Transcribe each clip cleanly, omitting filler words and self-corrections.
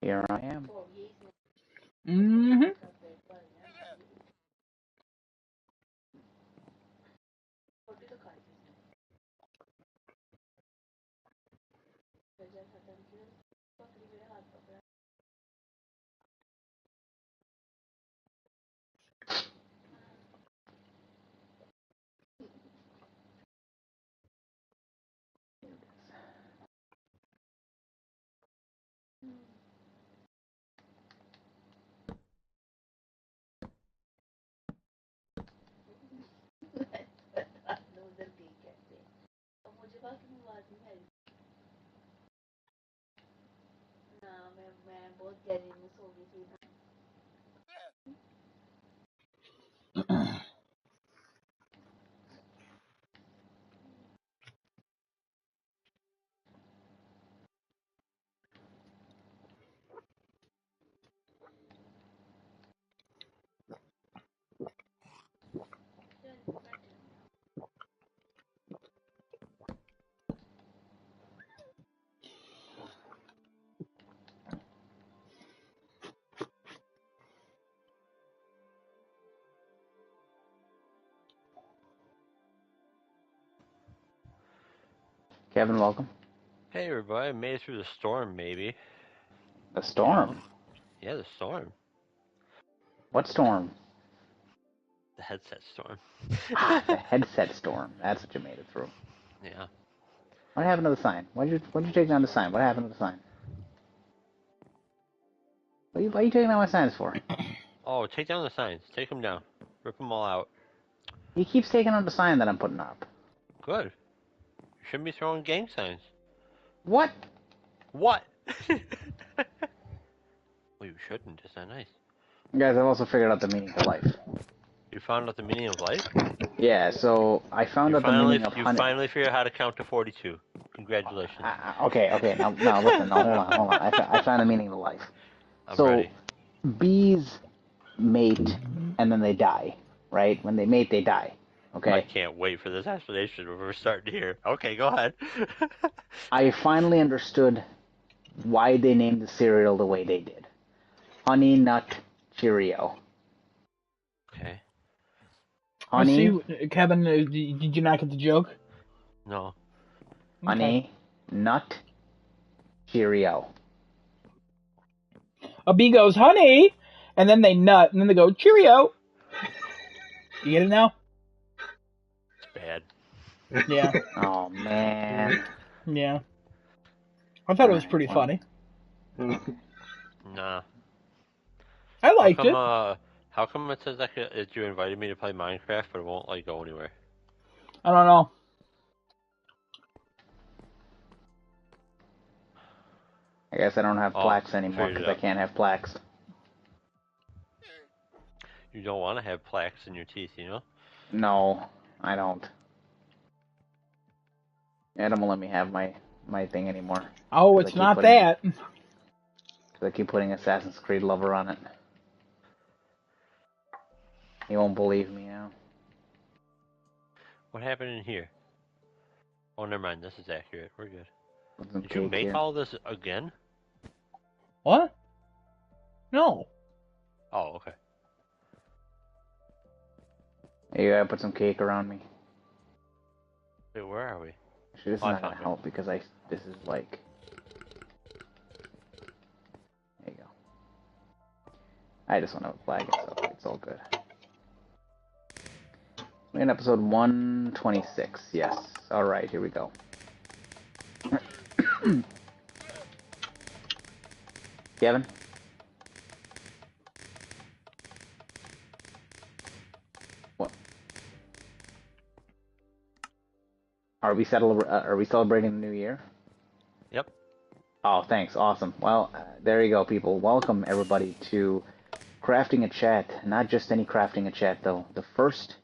Here I am. Mm-hmm. Kevin, welcome. Hey everybody, I made it through the storm, maybe. The storm? Yeah, the storm. What storm? The headset storm. The headset storm. That's what you made it through. Yeah. What happened to the sign? Why'd you take down the sign? What happened to the sign? Why are you taking down my signs for? Oh, take down the signs. Take them down. Rip them all out. He keeps taking on the sign that I'm putting up. Good. You shouldn't be throwing gang signs. What? What? Well, you shouldn't. It's not nice. Guys, I've also figured out the meaning of life. You found out the meaning of life? Yeah, so I found out the meaning of You honey. finally figured out how to count to 42. Congratulations. Okay. Now listen. Hold on. I found the meaning of life. I'm So, ready. bees mate and then they die, right? When they mate, they die. Okay. I can't wait for this explanation. We're starting here. Okay, go ahead. I finally understood why they named the cereal the way they did. Honey Nut Cheerio. Okay. Honey. See, Kevin, did you not get the joke? No. Honey Nut Cheerio. A bee goes, honey, and then they nut, and then they go, Cheerio. You get it now? It's bad. Yeah. Oh, man. Yeah. I thought it was pretty funny. Nah. I liked it. How come it says that you invited me to play Minecraft, but it won't go anywhere? I don't know. I guess I don't have plaques anymore because I can't have plaques. You don't want to have plaques in your teeth, you know? No, I don't. Adam won't let me have my thing anymore. Oh, it's not that. Because I keep putting Assassin's Creed Lover on it. He won't believe me now. What happened in here? Oh, never mind. This is accurate. We're good. Did you make all this again? What? No. Oh, okay. You gotta put some cake around me. Wait, where are we? Actually, this is not gonna help because this is like... There you go. I just want to flag it, so it's all good. We're in episode 126, yes. Alright, here we go. Kevin? What? Are we celebrating the new year? Yep. Oh, thanks. Awesome. Well, there you go, people. Welcome, everybody, to Crafting a Chat. Not just any Crafting a Chat, though. The first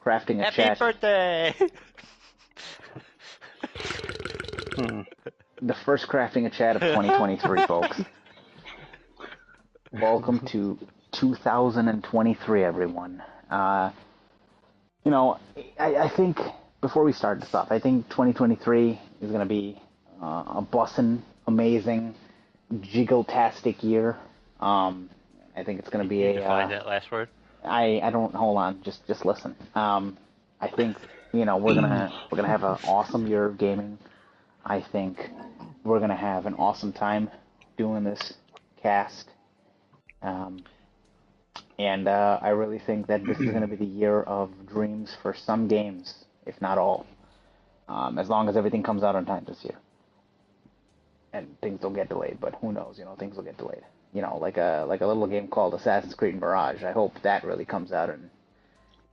Crafting a Chat... Happy birthday! The first Crafting a Chat of 2023, folks. Welcome to 2023, everyone. You know, I think, before we start this off, I think 2023 is going to be a bussin', amazing, gigotastic year. I think it's going to be You a. define that last word. I don't hold on. Just listen. I think we're gonna have an awesome year of gaming. I think we're gonna have an awesome time doing this cast. Um, and I really think that this is gonna be the year of dreams for some games, if not all. As long as everything comes out on time this year, and things don't get delayed. But who knows? Things will get delayed. Like a little game called Assassin's Creed Mirage. I hope that really comes out and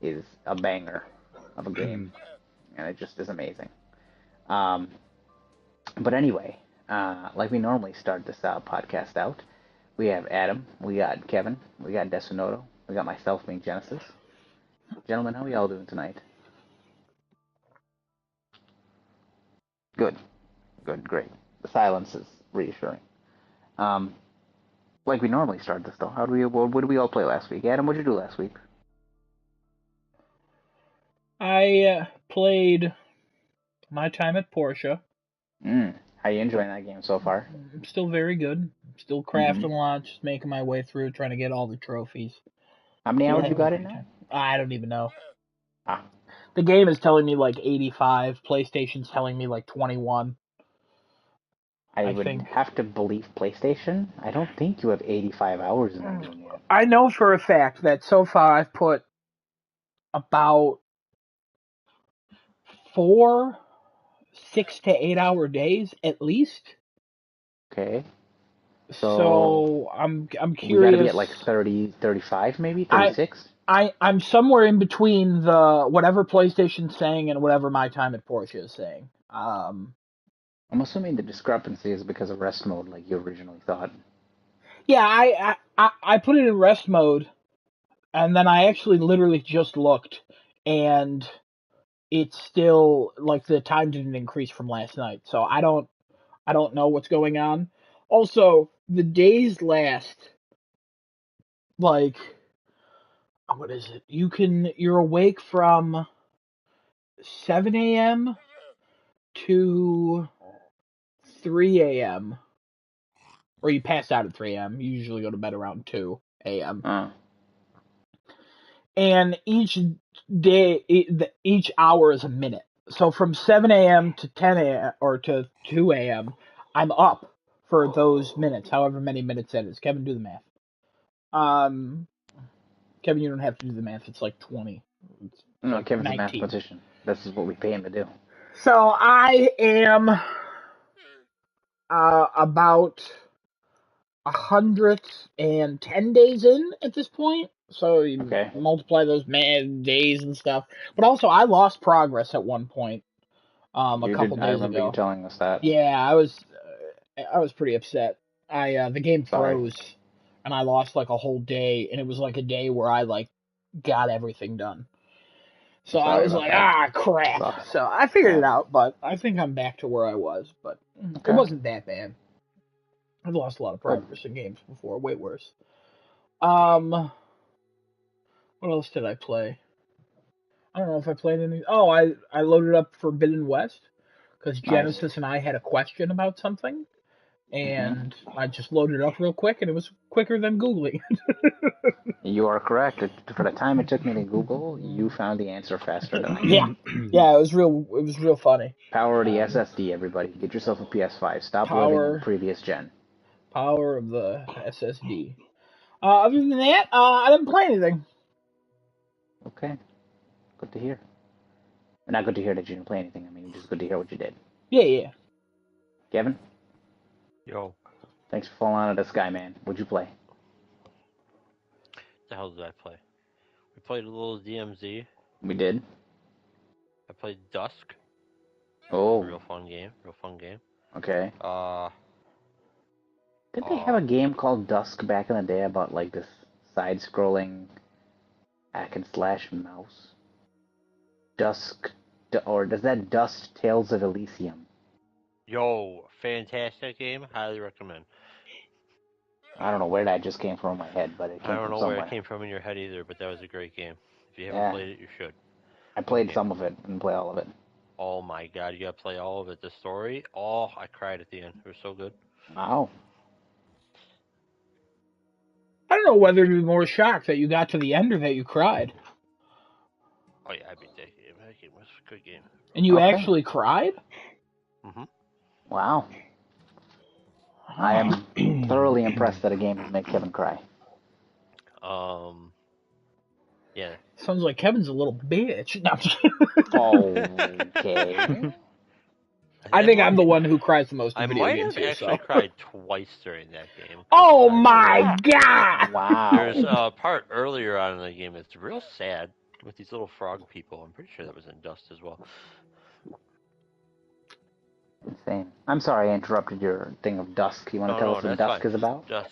is a banger of a game, and it just is amazing. Um, but anyway, like we normally start this podcast out, we have Adam, we got Kevin, we got Desunoto, we got myself being Genesis. Gentlemen, how are y'all doing tonight? Good, good, great. The silence is reassuring. Um, like we normally start this though, what did we all play last week? Adam, what did you do last week? I played My Time at Porsche. How you enjoying that game so far? I'm still very good. Still Mm-hmm. crafting a lot, just making my way through, trying to get all the trophies. How many Still hours you having a got in great now? time. I don't even know. Ah, The game is telling me like 85. PlayStation's telling me like 21. I I would think. have to believe PlayStation. I don't think you have 85 hours in that game yet. I know for a fact that so far I've put about 4 6 to 8 hour days at least. Okay. So So I'm we got to be at curious. like 30, 35 maybe, I 36? I'm somewhere in between the whatever PlayStation's saying and whatever My Time at Porsche is saying. I'm assuming the discrepancy is because of rest mode like you originally thought. Yeah, I put it in rest mode, and then I actually literally just looked, and it's still like the time didn't increase from last night. So I don't know what's going on. Also, the days last like what is it? You're awake from 7 a.m. to 3 a.m. or you pass out at 3 a.m. You usually go to bed around 2 a.m. Uh, And each hour is a minute. So from 7 a.m. to 10 a.m. or to 2 a.m., I'm up for those minutes, however many minutes that is. Kevin, do the math. Um, Kevin, you don't have to do the math. It's like 20. It's no, like Kevin's a 19. mathematician. This is what we pay him to do. So I am about 110 days in at this point. So you Okay. multiply those days and stuff. But also, I lost progress at one point. A You couple did. I days remember you ago. telling us that. Yeah, I was pretty upset. The game Sorry. froze, and I lost like a whole day, and it was like a day where I like got everything done. So I Sorry was about like, that. crap. Sucks. So I figured Yeah. it out, but I think I'm back to where I was. But it Okay. wasn't that bad. I've lost a lot of Good. progress in games before, way worse. Um, what else did I play? I don't know if I played any. Oh, I loaded up Forbidden West because Nice. Genesis and I had a question about something, Hmm. and I just loaded it up real quick, and it was quicker than Googling. You are correct. For the time it took me to Google, you found the answer faster than I did. Yeah, yeah, it was real funny. Power the Um, SSD, everybody. Get yourself a PS5. Stop living in the power previous gen. power of the SSD. Other than that, I didn't play anything. Okay. Good to hear. Not good to hear that you didn't play anything. I mean, just good to hear what you did. Yeah, yeah. Kevin, Yo, thanks for falling on the sky, man. What'd you play? the hell did I play? We played a little DMZ. We did. I played Dusk. Oh, Real fun game. Real fun game. okay. Uh, Didn't they have uh, a game called Dusk back in the day about like this side-scrolling hack and slash mouse? Dusk, or does that Dust Tales of Elysium? yo, fantastic game. Highly recommend. I don't know where that just came from in my head, but it I came don't from know where it somewhere. came from in your head either, but that was a great game. If you haven't Yeah, played it, you should. I Good played game. some of it. Didn't play all of it. Oh my god, you gotta play all of it. The story, oh, I cried at the end. It was so good. Wow. know whether to be more shocked that you got to the end or that you cried. Oh yeah, I beat that game. That game was a good game. And you Okay. actually cried? Mm-hmm. Wow. I am thoroughly impressed that a game has made Kevin cry. Yeah. Sounds like Kevin's a little bitch. No, I'm just kidding. Okay. I think I'm the one who cries the most in I video might games have here, actually so. cried twice during that game. Oh my god! There's Wow. a part earlier on in the game that's real sad with these little frog people. I'm pretty sure that was in Dust as well. Insane. I'm sorry I interrupted your thing of Dusk. You want to tell us what That's Dusk fine. is about? Dusk.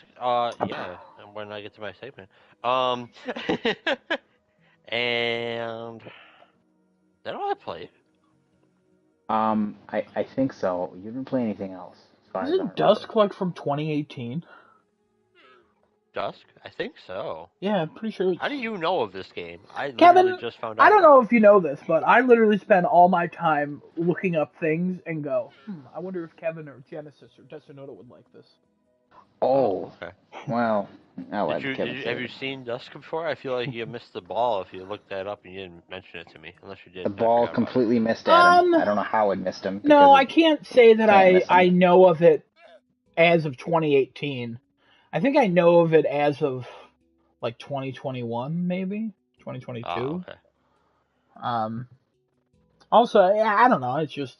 Yeah. And when I get to my segment. And is that all I played? I think so. You didn't play anything else, as far as I Isn't remember. Dusk like from 2018? Dusk? I think so. Yeah, I'm pretty sure it's... How do you know of this game? I Kevin, literally just found out. I don't know if you know this, but I literally spend all my time looking up things and go, I wonder if Kevin or Genesis or Desanoda would like this. Oh, Okay. well, I'll let Kevin say Have you it. seen Dusk before? I feel like you missed the ball if you looked that up and you didn't mention it to me, unless you did. The ball completely missed Adam. I don't know how it missed him. No, I can't say that can't miss I him. know of it as of 2018. I think I know of it as of like 2021, maybe 2022. Oh, okay. Also, yeah, I don't know. It's just,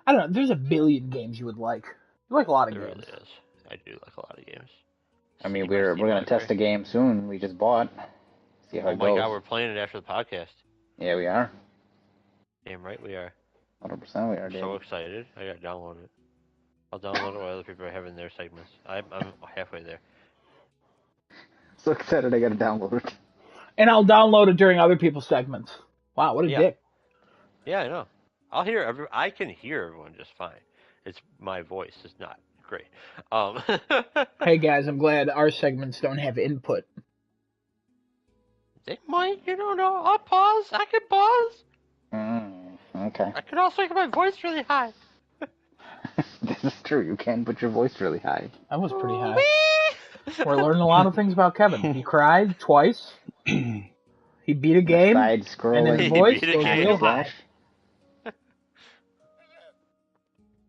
I don't know. There's a billion games you would like. You like a lot of There games. really is. I do like a lot of games. I mean, See my we're Steam gonna library. test a game soon. We just bought. See how Oh it my goes. god, we're playing it after the podcast. Yeah, we are. Damn right we are. 100% we are, I'm dude. so excited. I gotta download it. I'll download it while other people are having their segments. I'm halfway there. So excited I gotta download it. And I'll download it during other people's segments. Wow, what a dick. Yeah, I know. I can hear everyone just fine. It's my voice is not great. Hey guys, I'm glad our segments don't have input. They might, you don't know. I'll pause. I can pause. Okay. I can also make my voice really high. This is true. You can put your voice really high. That was pretty high. We're learning a lot of things about Kevin. He cried twice. He beat a game. Side-scrolling. And his voice He beat a goes game. real high.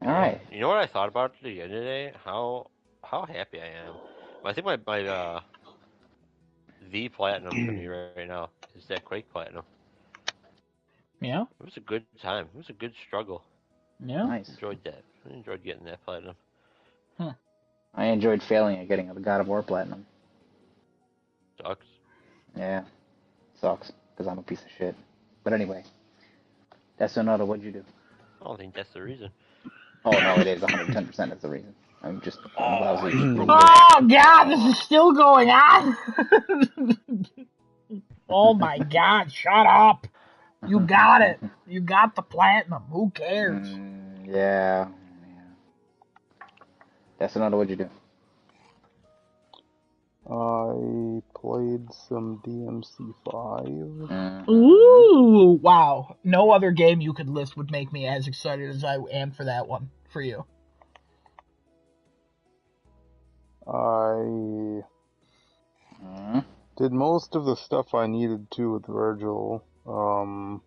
All right. You know what I thought about the other day? How happy I am. I think my V platinum for me right now is that Quake platinum. Yeah. It was a good time. It was a good struggle. Yeah. Nice. I enjoyed that. I enjoyed getting that platinum. I enjoyed failing at getting a God of War platinum. Sucks. Yeah. Sucks, because I'm a piece of shit. But anyway. That's another. What'd you do? I don't think that's the reason. Oh, no, it is. 110% that's the reason. I'm lousy. Oh god, this is still going on. Oh my god, shut up. You got it. You got the platinum. Who cares? Yeah. That's another. What'd you do? I played some DMC5. Ooh, wow. No other game you could list would make me as excited as I am for that one, for you. I did most of the stuff I needed to with Virgil. I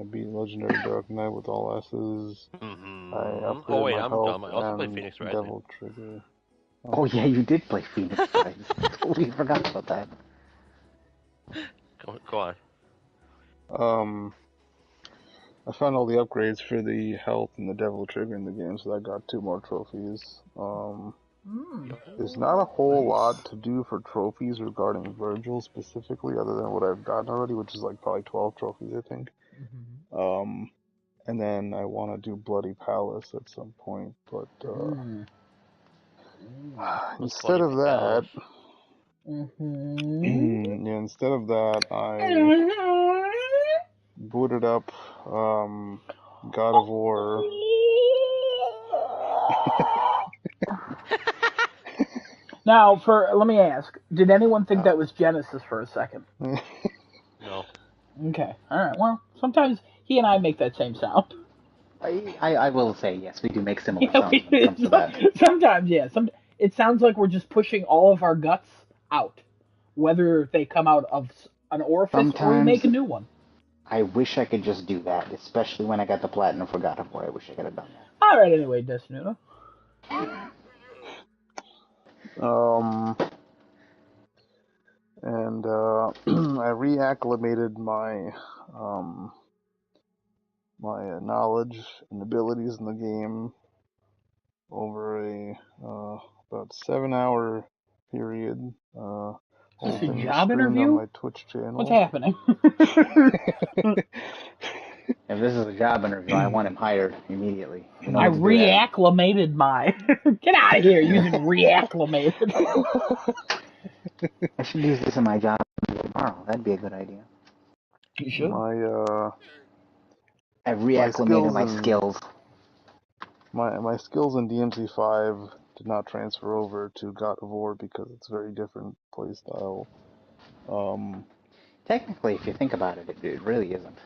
beat Legendary Dark Knight with all S's. I upgraded my I'm health dumb. I also played and Phoenix Rising. Devil Trigger. Oh, yeah, you did play Phoenix Rising. Totally forgot about that. Go on. I found all the upgrades for the health and the Devil Trigger in the game, so I got 2 more trophies. There's not a whole lot to do for trophies regarding Virgil specifically, other than what I've gotten already, which is like probably 12 trophies, I think. And then I want to do Bloody Palace at some point, but instead of that, instead of that, I booted up God of War. Now, let me ask, did anyone think that was Genesis for a second? No. Okay, alright, well, sometimes he and I make that same sound. I will say, yes, we do make similar sounds when it comes to that. Sometimes, yeah. It sounds like we're just pushing all of our guts out, whether they come out of an orifice or you make Sometimes a new one. I wish I could just do that, especially when I got the platinum for God of War. I wish I could have done that. All right, anyway, Destinudo. And I reacclimated my knowledge and abilities in the game over a about 7-hour period. Is Whole this a thing was job streamed on interview? my Twitch channel. What's happening? If this is a job interview, I want him hired immediately. You know I what to do, Adam. reacclimated my. Get out of here using reacclimated. I should use this in my job interview tomorrow. That'd be a good idea. You should. I've My reacclimated skills my in skills. my skills in DMC5 did not transfer over to God of War because it's a very different playstyle. Technically, if you think about it, it really isn't.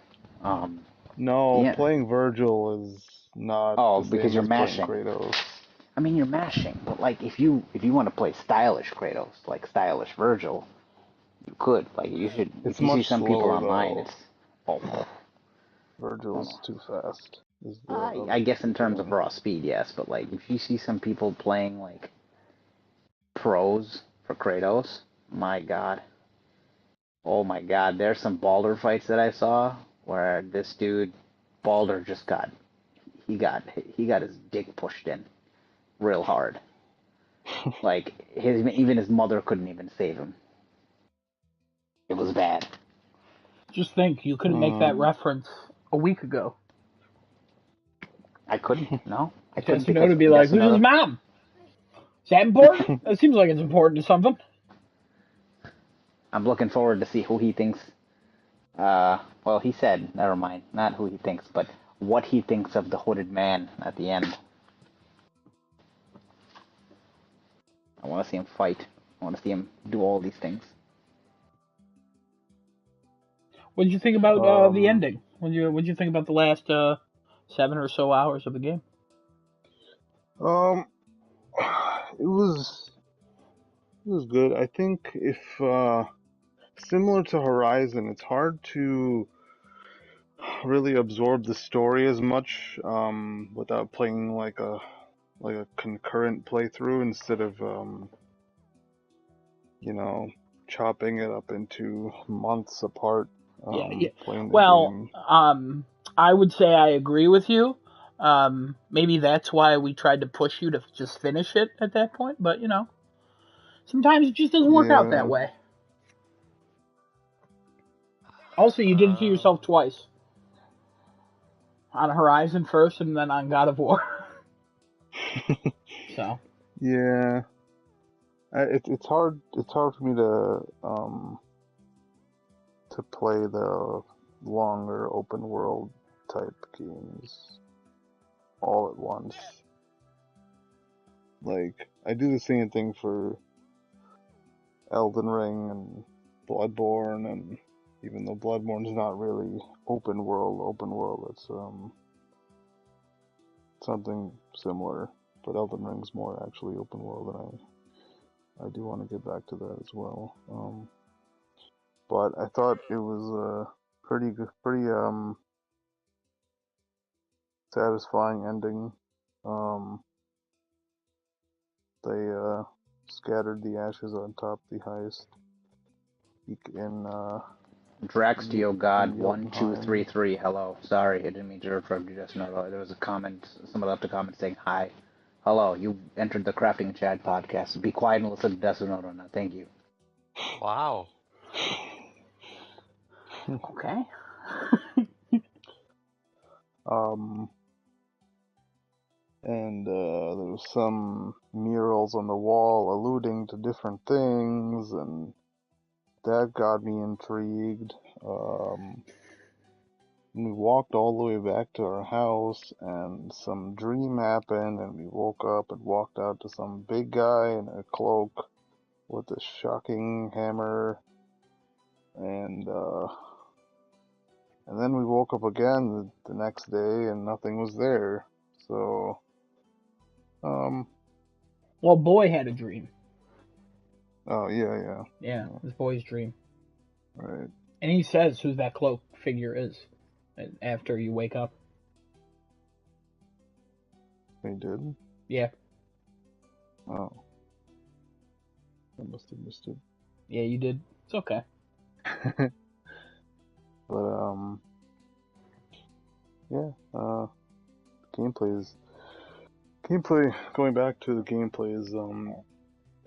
No, Yeah. playing Virgil is not Oh, the because same you're as playing mashing. Kratos. I mean, you're mashing, but like if you want to play stylish Kratos, like stylish Virgil, you could. Like you should. It's If you see much some people slower online, though. it's oh Virgil's no. too fast. Is I guess in terms of feeling. raw speed, yes, but like if you see some people playing like pros for Kratos, my God. Oh my God, there's some Baldur fights that I saw where this dude Baldur just he got his dick pushed in real hard. Like even his mother couldn't even save him. It was bad. Just think, you couldn't make that reference a week ago. I couldn't. No, I couldn't Destinudo because would be like, "Who's his Destinudo. mom? Is that important? It seems like it's important to something." I'm looking forward to see who he thinks. Well, he said, never mind, not who he thinks, but what he thinks of the hooded man at the end. I want to see him fight. I want to see him do all these things. What did you think about the ending? What did you think about the last 7 or so hours of the game? It was good. I think if similar to Horizon, it's hard to really absorb the story as much without playing like a concurrent playthrough instead of chopping it up into months apart. Yeah. Playing the Well, game. I would say I agree with you. Maybe that's why we tried to push you to just finish it at that point, but sometimes it just doesn't work out that way. Also, you did it to yourself twice. On Horizon first and then on God of War. So. Yeah. It's hard for me to play the longer open world type games all at once. Like, I do the same thing for Elden Ring and Bloodborne, and even though Bloodborne's not really open world, it's something similar, but Elden Ring's more actually open world, and I do want to get back to that as well. But I thought it was pretty satisfying ending. They scattered the ashes on top of the heist in Draxtio God Jotunheim. 1233. Hello. Sorry, I didn't mean to interrupt you. Just know there was a comment. Somebody left a comment saying hi. Hello, you entered the Crafting Chat podcast. Be quiet and listen to Destinodo now. Thank you. Wow. Okay. And there was some murals on the wall alluding to different things, and that got me intrigued. We walked all the way back to our house, and some dream happened, and we woke up and walked out to some big guy in a cloak with a shocking hammer, and then we woke up again the next day, and nothing was there. So, Well, boy had a dream. Oh, yeah. Yeah, his boy's dream. Right. And he says who that cloak figure is after you wake up. They did? Yeah. Oh. I must have missed it. Yeah, you did. It's okay. But, yeah, gameplay, going back to the gameplay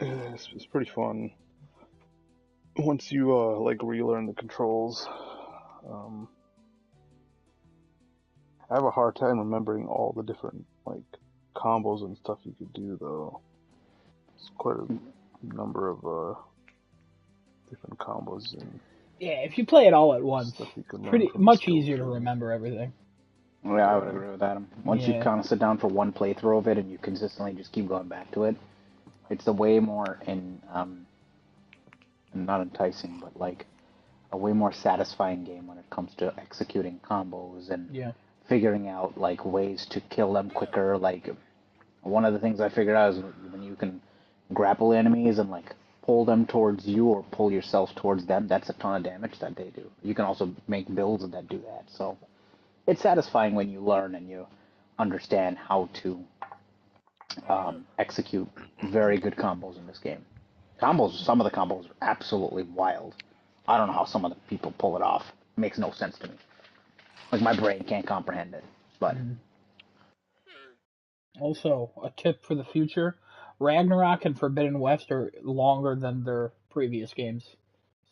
it's pretty fun. Once you, like, relearn the controls, I have a hard time remembering all the different, like, combos and stuff you could do, though. It's quite a number of, different combos and Yeah, if you play it all at once, stuff you can it's learn pretty from the much skill easier to tree. remember everything. Yeah, I would agree with that. Once you Yeah. kind of sit down for one playthrough of it and you consistently just keep going back to it, it's a way more not enticing, but like a way more satisfying game when it comes to executing combos and Yeah. figuring out like ways to kill them quicker. Like one of the things I figured out is when you can grapple enemies and like pull them towards you or pull yourself towards them, that's a ton of damage that they do. You can also make builds that do that. So it's satisfying when you learn and you understand how to execute very good combos in this game. Some of the combos are absolutely wild. I don't know how some of the people pull it off. It makes no sense to me. Like my brain can't comprehend it. But Also, a tip for the future: Ragnarok and Forbidden West are longer than their previous games.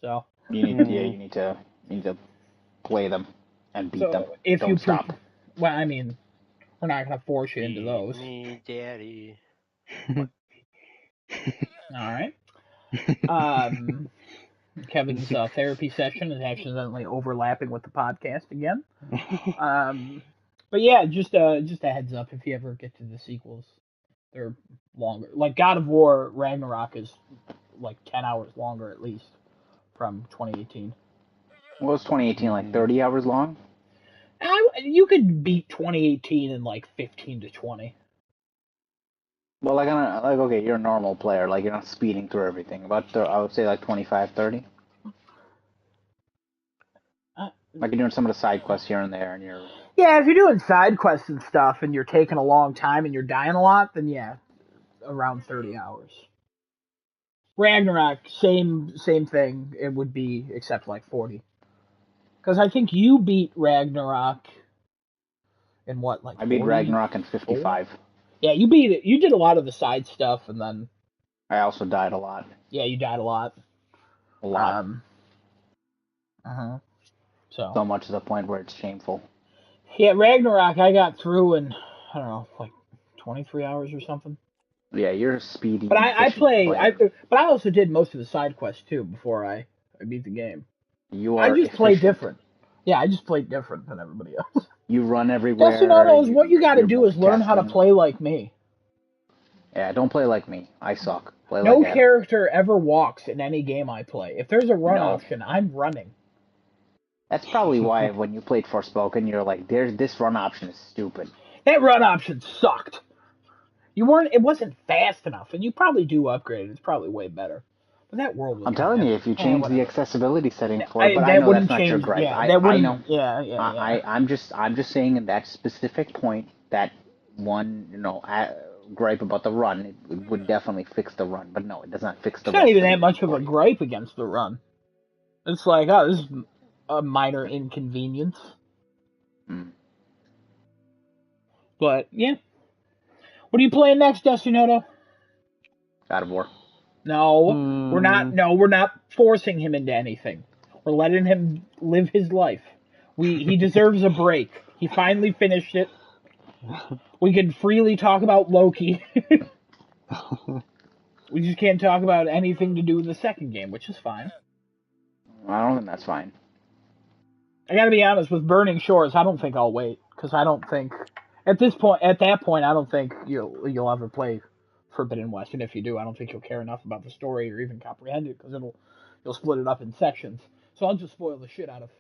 So, you need to play them and beat them. if you Don't stop. well, I mean, we're not gonna force you into Feed those. me, daddy. All right. Um, Kevin's therapy session is accidentally overlapping with the podcast again. But yeah, just a heads up if you ever get to the sequels, they're longer. Like God of War Ragnarok is like 10 hours longer at least from 2018. What was 2018 like 30 hours long? You could beat 2018 in like 15 to 20. Well, like okay, you're a normal player. Like you're not speeding through everything. I would say like 25, 30. Uh, Like you're doing some of the side quests here and there, and you're yeah, if you're doing side quests and stuff and you're taking a long time and you're dying a lot, then yeah, around 30 hours. Ragnarok, same thing. It would be except like 40. Because I think you beat Ragnarok in what, like I beat 44? Ragnarok in 55. Yeah, you beat it. You did a lot of the side stuff, and then I also died a lot. yeah, you died a lot. A lot. So So much to the point where it's shameful. yeah, Ragnarok I got through in I don't know, like 23 hours or something. Yeah, you're a speedy, But I efficient play player. but I also did most of the side quests too before I beat the game. You I are just play efficient. different. Yeah, I just play different than everybody else. You run everywhere. Destinados, what you got to You're do is learn how to multitasking. play like me. Yeah, don't play like me. I suck. Play like No Adam. character ever walks in any game I play. If there's a run No. option, I'm running. That's probably why when you played Forspoken, you're like, "There's this run option is stupid." That run option sucked. It wasn't fast enough, and you probably do upgrade it. It's probably way better. But that world was I'm kind telling of you, if you change the whatever. accessibility setting for it, but I That know that's wouldn't not your change. gripe. Yeah, that I wouldn't. know. Yeah. I'm just saying in that specific point, that one, gripe about the run, it would definitely fix the run, but no, it does not fix It's the not rest even of the that game much of a for you. gripe against the run. It's like, oh, this is a minor inconvenience. Mm. But yeah, what are you playing next, Destinato? God of War. No, we're not. No, we're not forcing him into anything. We're letting him live his life. He deserves a break. He finally finished it. We can freely talk about Loki. We just can't talk about anything to do with the second game, which is fine. I don't think that's fine. I gotta be honest, with Burning Shores, I don't think I'll wait, because I don't think at that point, I don't think you'll ever play Forbidden West, and if you do, I don't think you'll care enough about the story or even comprehend it, because you'll split it up in sections. So I'll just spoil the shit out of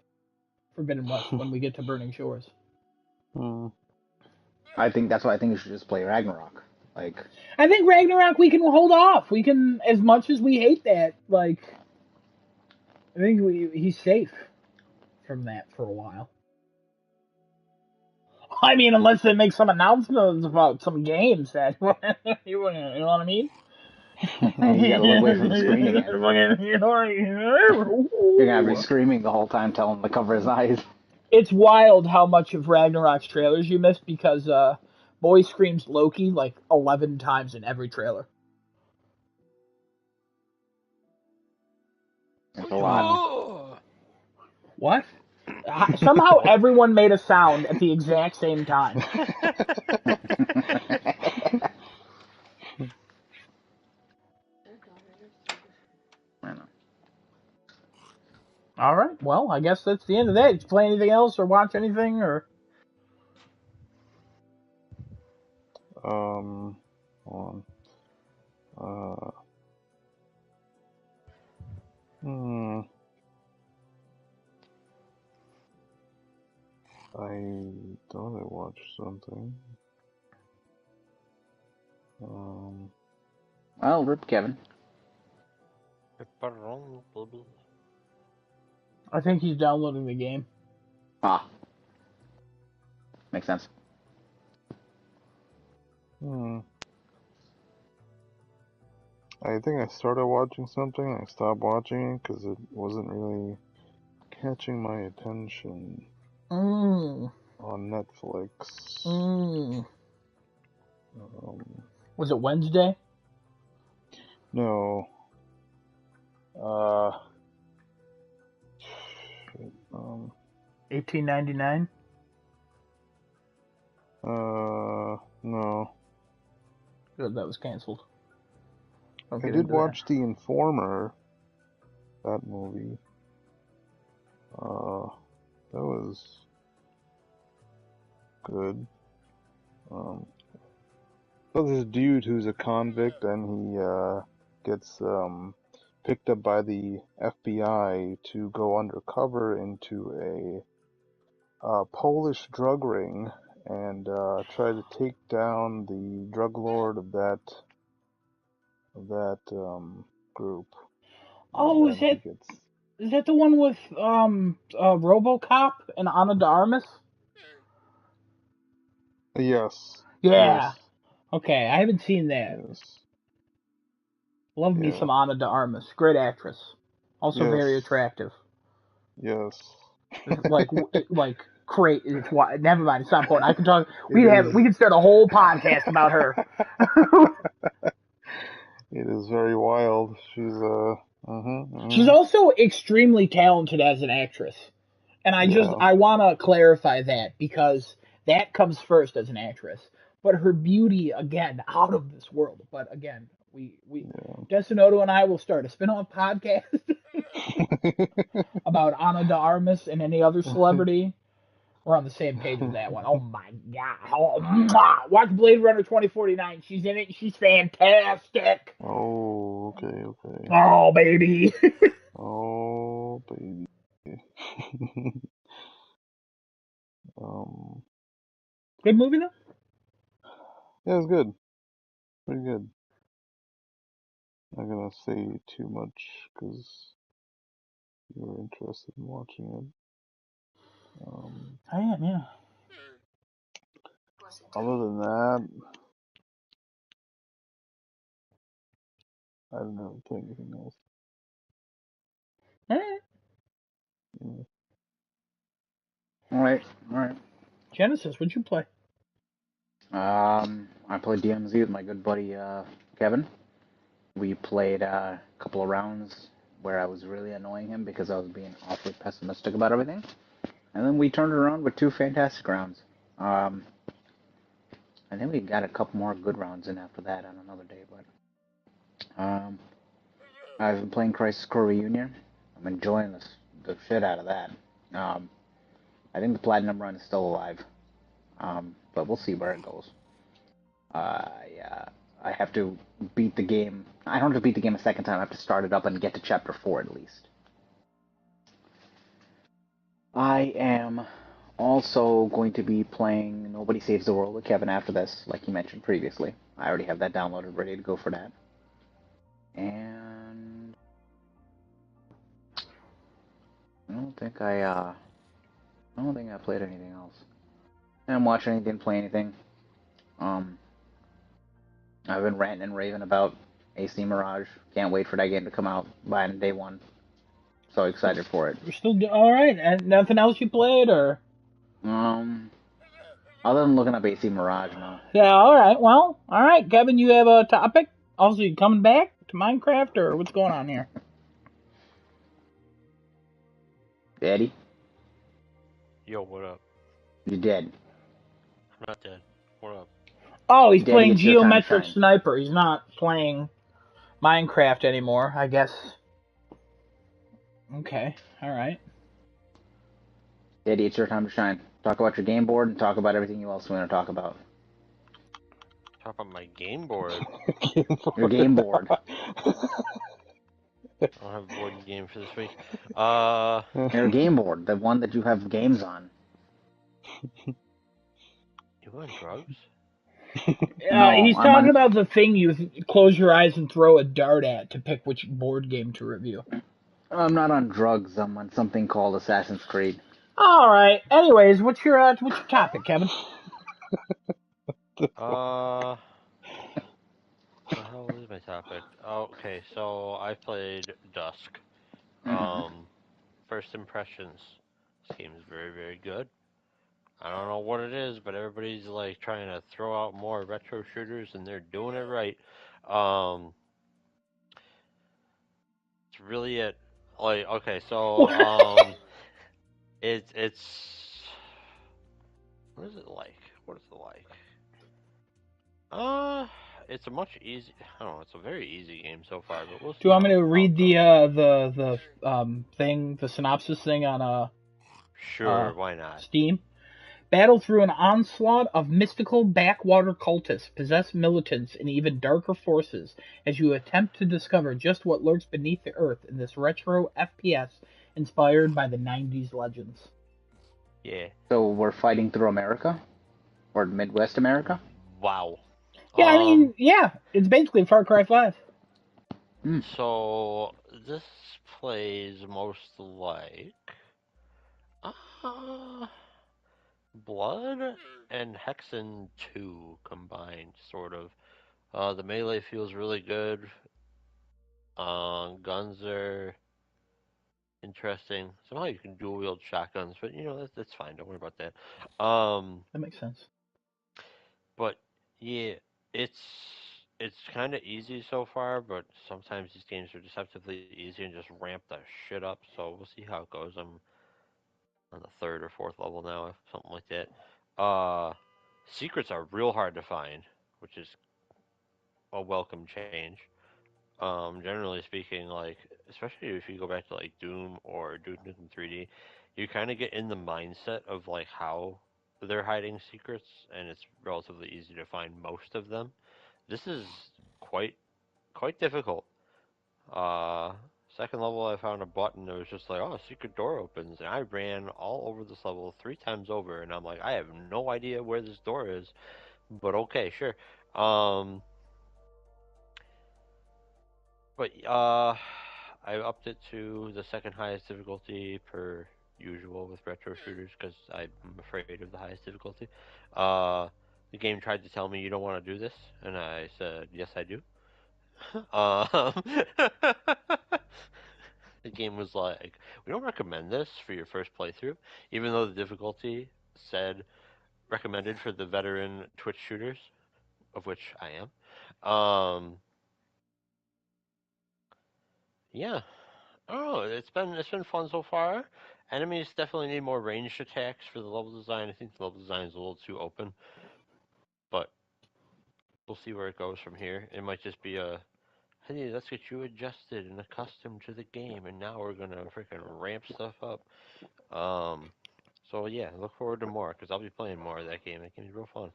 Forbidden West when we get to Burning Shores. I think that's why I think you should just play Ragnarok. Like, I think Ragnarok we can hold off. We can, as much as we hate that, like, I think he's safe from that for a while. I mean, unless they make some announcements about some games that you know what I mean. you gotta look away from the screen again. You're gonna be screaming the whole time, telling him to cover his eyes. It's wild how much of Ragnarok's trailers you missed because Boy screams Loki like 11 times in every trailer. It's a lot. What? Somehow everyone made a sound at the exact same time. I know. All right. Well, I guess that's the end of that. Did you play anything else or watch anything or? Hold on. I thought I watched something. Well, rip Kevin. I think he's downloading the game. Ah. Makes sense. I think I started watching something. I stopped watching it because it wasn't really catching my attention. On Netflix. Was it Wednesday? No. $18.99. No. Good, that was canceled. I did watch The Informer. That movie. That was good. So this dude who's a convict and he gets picked up by the FBI to go undercover into a Polish drug ring and try to take down the drug lord of that group. Oh, is that the one with RoboCop and Ana de Armas? Yes. Yeah. Yes. Okay, I haven't seen that. Yes. Love me some Ana de Armas. Great actress. Also very attractive. Yes. like great. Never mind. It's not important. I can talk. We can start a whole podcast about her. It is very wild. She's She's also extremely talented as an actress. And I want to clarify that because that comes first as an actress. But her beauty, again, out of this world. But again, Destinoto and I will start a spin-off podcast about Ana de Armas and any other celebrity. We're on the same page with that one. Oh my god. Oh, watch Blade Runner 2049. She's in it. She's fantastic. Oh, okay. Oh, baby. Oh, baby. Good movie, though? Yeah, it's good. Pretty good. Not gonna say too much because you're interested in watching it. I am, yeah. Other than that, I don't know anything else. All right. Genesis, what'd you play? I played DMZ with my good buddy Kevin. We played a couple of rounds where I was really annoying him because I was being awfully pessimistic about everything, and then we turned it around with 2 fantastic rounds. And then we got a couple more good rounds in after that on another day. But I've been playing Crisis Core Reunion. I'm enjoying the shit out of that. I think the platinum run is still alive, but we'll see where it goes. I have to beat the game. I don't have to beat the game a second time. I have to start it up and get to chapter 4 at least. I am also going to be playing Nobody Saves the World with Kevin after this, like you mentioned previously. I already have that downloaded, ready to go for that. And I don't think I played anything else. I didn't watch anything, didn't play anything. Um, I've been ranting and raving about AC Mirage. Can't wait for that game to come out by day one. So excited for it. You're still all right, and nothing else you played, or? Other than looking up AC Mirage, no. Yeah, all right. Well, all right, Kevin, you have a topic. Also, you coming back to Minecraft, or what's going on here? Daddy, Yo, what up? you dead. I'm not dead. What up? Oh, he's Daddy, playing it's your time to Geometric shine. Sniper. He's not playing Minecraft anymore, I guess. Okay, all right. Daddy, it's your time to shine. Talk about your game board and talk about everything else we want to talk about. Talk about my game board. Your game board. I don't have a board game for this week. Your game board, the one that you have games on. You on drugs? No, He's I'm talking on. about the thing you close your eyes and throw a dart at to pick which board game to review. I'm not on drugs. I'm on something called Assassin's Creed. All right. Anyways, what's your topic, Kevin? What the hell is my topic? Oh, okay, so I played Dusk. Um, First impressions. This game is very, very good. I don't know what it is, but everybody's like trying to throw out more retro shooters, and they're doing it right. Um, it's really it. Like, okay, so it's what is it like? What is it like? It's a much easy. I don't know. It's a very easy game so far, but we'll Do you see want me to how read it goes. the thing, the synopsis thing on Sure, why not? Steam? Battle through an onslaught of mystical backwater cultists, possessed militants, and even darker forces as you attempt to discover just what lurks beneath the earth in this retro FPS inspired by the 90s legends. Yeah. So we're fighting through America? Or Midwest America? Wow. Yeah, I mean, yeah, it's basically Far Cry 5. So this plays most like uh, Blood and Hexen 2 combined, sort of. The melee feels really good. Guns are interesting. Somehow you can dual wield shotguns, but that's fine. Don't worry about that. That makes sense. But yeah, it's it's kind of easy so far, but sometimes these games are deceptively easy and just ramp the shit up. So we'll see how it goes. I'm on the third or fourth level now, something like that. Secrets are real hard to find, which is a welcome change. Generally speaking, like especially if you go back to like Doom or Duke Nukem 3D, you kind of get in the mindset of like how they're hiding secrets, and it's relatively easy to find most of them. This is quite quite difficult. Uh, Second level, I found a button that was just like, oh, a secret door opens, and I ran all over this level 3 times over, and I'm like, I have no idea where this door is, but okay, sure. Um, but I upped it to the second highest difficulty per usual with retro shooters because I'm afraid of the highest difficulty. Uh, the game tried to tell me you don't want to do this, and I said yes, I do. um, the game was like, we don't recommend this for your first playthrough, even though the difficulty said recommended for the veteran Twitch shooters, of which I am. Yeah, oh, it's been fun so far. Enemies definitely need more ranged attacks for the level design. I think the level design is a little too open, but we'll see where it goes from here. It might just be a hey, let's get you adjusted and accustomed to the game, and now we're gonna freaking ramp stuff up. Um, so yeah, look forward to more because I'll be playing more of that game. That game's real fun.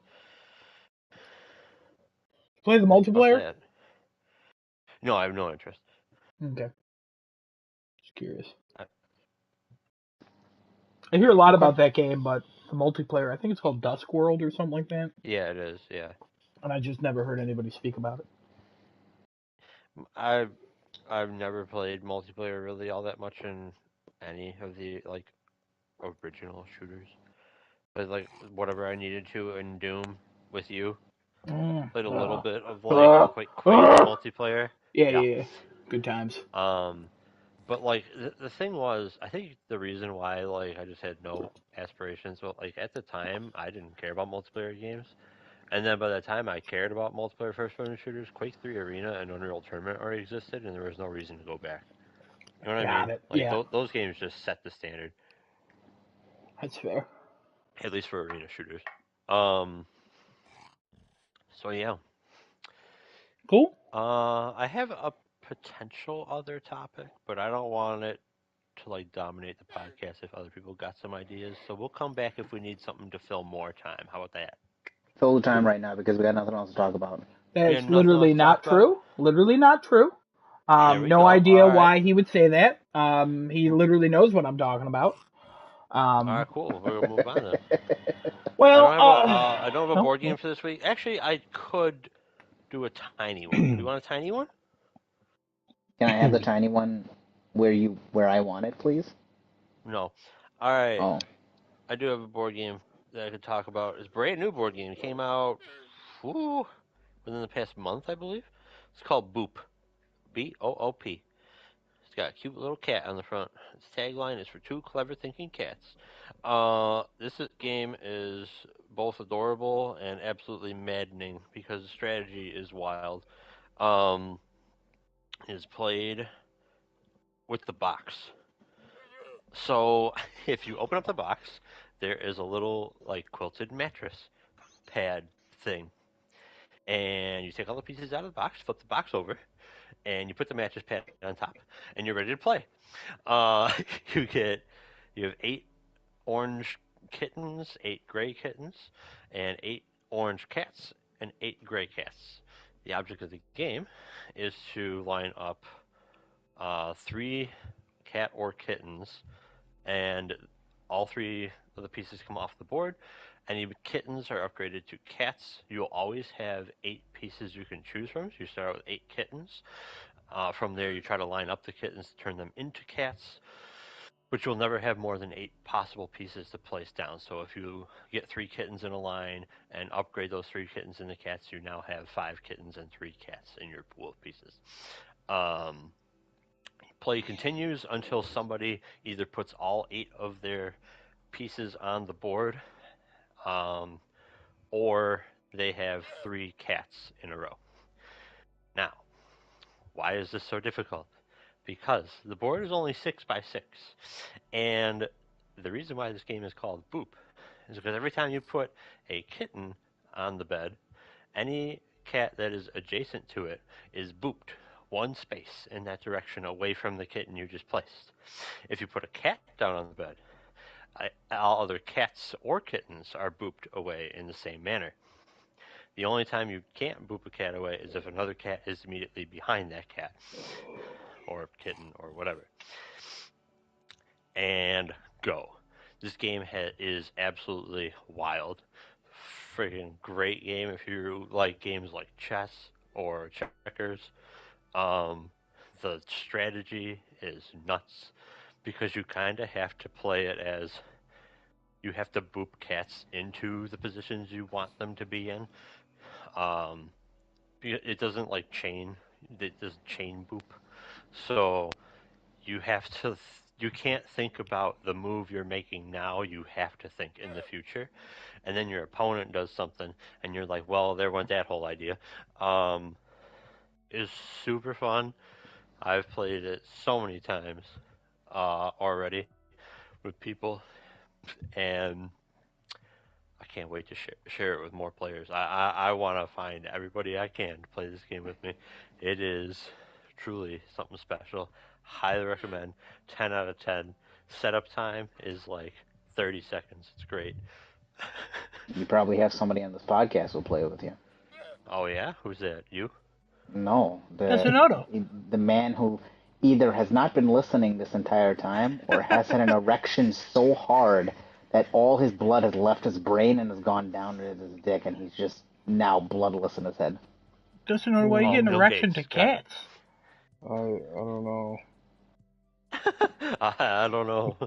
Play the How's multiplayer? that? No, I have no interest. Okay. Just curious. I, I hear a lot Okay. about that game, but the multiplayer, I think it's called Dusk World or something like that, Yeah, it is. Yeah, and I just never heard anybody speak about it. I've I've never played multiplayer really all that much in any of the like original shooters. But like whatever I needed to in Doom with you. Mm. Played a little bit of like Uh, Quake multiplayer. yeah, Yeah. yeah, yeah. Good times. Um, but like the thing was, I think the reason why like I just had no aspirations, but like at the time I didn't care about multiplayer games, and then by the time I cared about multiplayer first-person shooters, Quake 3 Arena and Unreal Tournament already existed, and there was no reason to go back. You know what I Got mean? it. Like Yeah, those games just set the standard, that's fair. at least for arena shooters. Um, so yeah, Cool. I have a potential other topic, but I don't want it to like dominate the podcast if other people got some ideas. So we'll come back if we need something to fill more time. How about that? Fill the time right now because we got nothing else to talk about. We have That's nothing else literally to talk not about. true. Literally not true. There we No go. All idea right. why he would say that. He literally knows what I'm talking about. All Um, right. Cool. We'll move on then. well, I don't have a no, board game no. for this week. Actually, I could do a tiny one. Do you want a tiny one? Can I have the tiny one where I want it, please? No. All right. Oh, I do have a board game that I could talk about. It's a brand new board game. It came out whew, within the past month, I believe. It's called Boop. Boop. It's got a cute little cat on the front. Its tagline is for two clever thinking cats. Game is both adorable and absolutely maddening because the strategy is wild. Um, is played with the box. So if you open up the box, there is a little like quilted mattress pad thing, and you take all the pieces out of the box, flip the box over, and you put the mattress pad on top, and you're ready to play. Uh, you get you have 8 orange kittens, 8 gray kittens, and 8 orange cats, and 8 gray cats. The object of the game is to line up 3 cat or kittens, and all 3 of the pieces come off the board. Any kittens are upgraded to cats. You'll always have 8 pieces you can choose from. So you start out with 8 kittens. From there, you try to line up the kittens to turn them into cats, but you'll never have more than 8 possible pieces to place down. So if you get 3 kittens in a line and upgrade those 3 kittens into cats, you now have 5 kittens and 3 cats in your pool of pieces. Um, Play continues until somebody either puts all 8 of their pieces on the board, um, or they have 3 cats in a row. Now, why is this so difficult? Because the board is only 6 by 6, and the reason why this game is called Boop is because every time you put a kitten on the bed, any cat that is adjacent to it is booped 1 space in that direction away from the kitten you just placed. If you put a cat down on the bed, all other cats or kittens are booped away in the same manner. The only time you can't boop a cat away is if another cat is immediately behind that cat or kitten or whatever. And go. This game is absolutely wild. Freaking great game if you like games like chess or checkers. Um, the strategy is nuts because you kind of have to play it as you have to boop cats into the positions you want them to be in. Um, it doesn't like chain. It doesn't chain boop. So you have to. You can't think about the move you're making now. You have to think in the future, and then your opponent does something, and you're like, "Well, there went that whole idea." Um, is super fun. I've played it so many times already with people, and I can't wait to share it with more players. I want to find everybody I can to play this game with me. It is truly something special. Highly recommend. 10 out of 10. Setup time is like 30 seconds. It's great. you probably have somebody on this podcast who'll play with you. Oh, yeah? Who's that? You? No, That's an auto. the man who either has not been listening this entire time or has had an erection so hard that all his blood has left his brain and has gone down to his dick, and he's just now bloodless in his head. Doesn't know why you Oh, get an Bill erection Gates to got it. cats. I don't know. I don't know.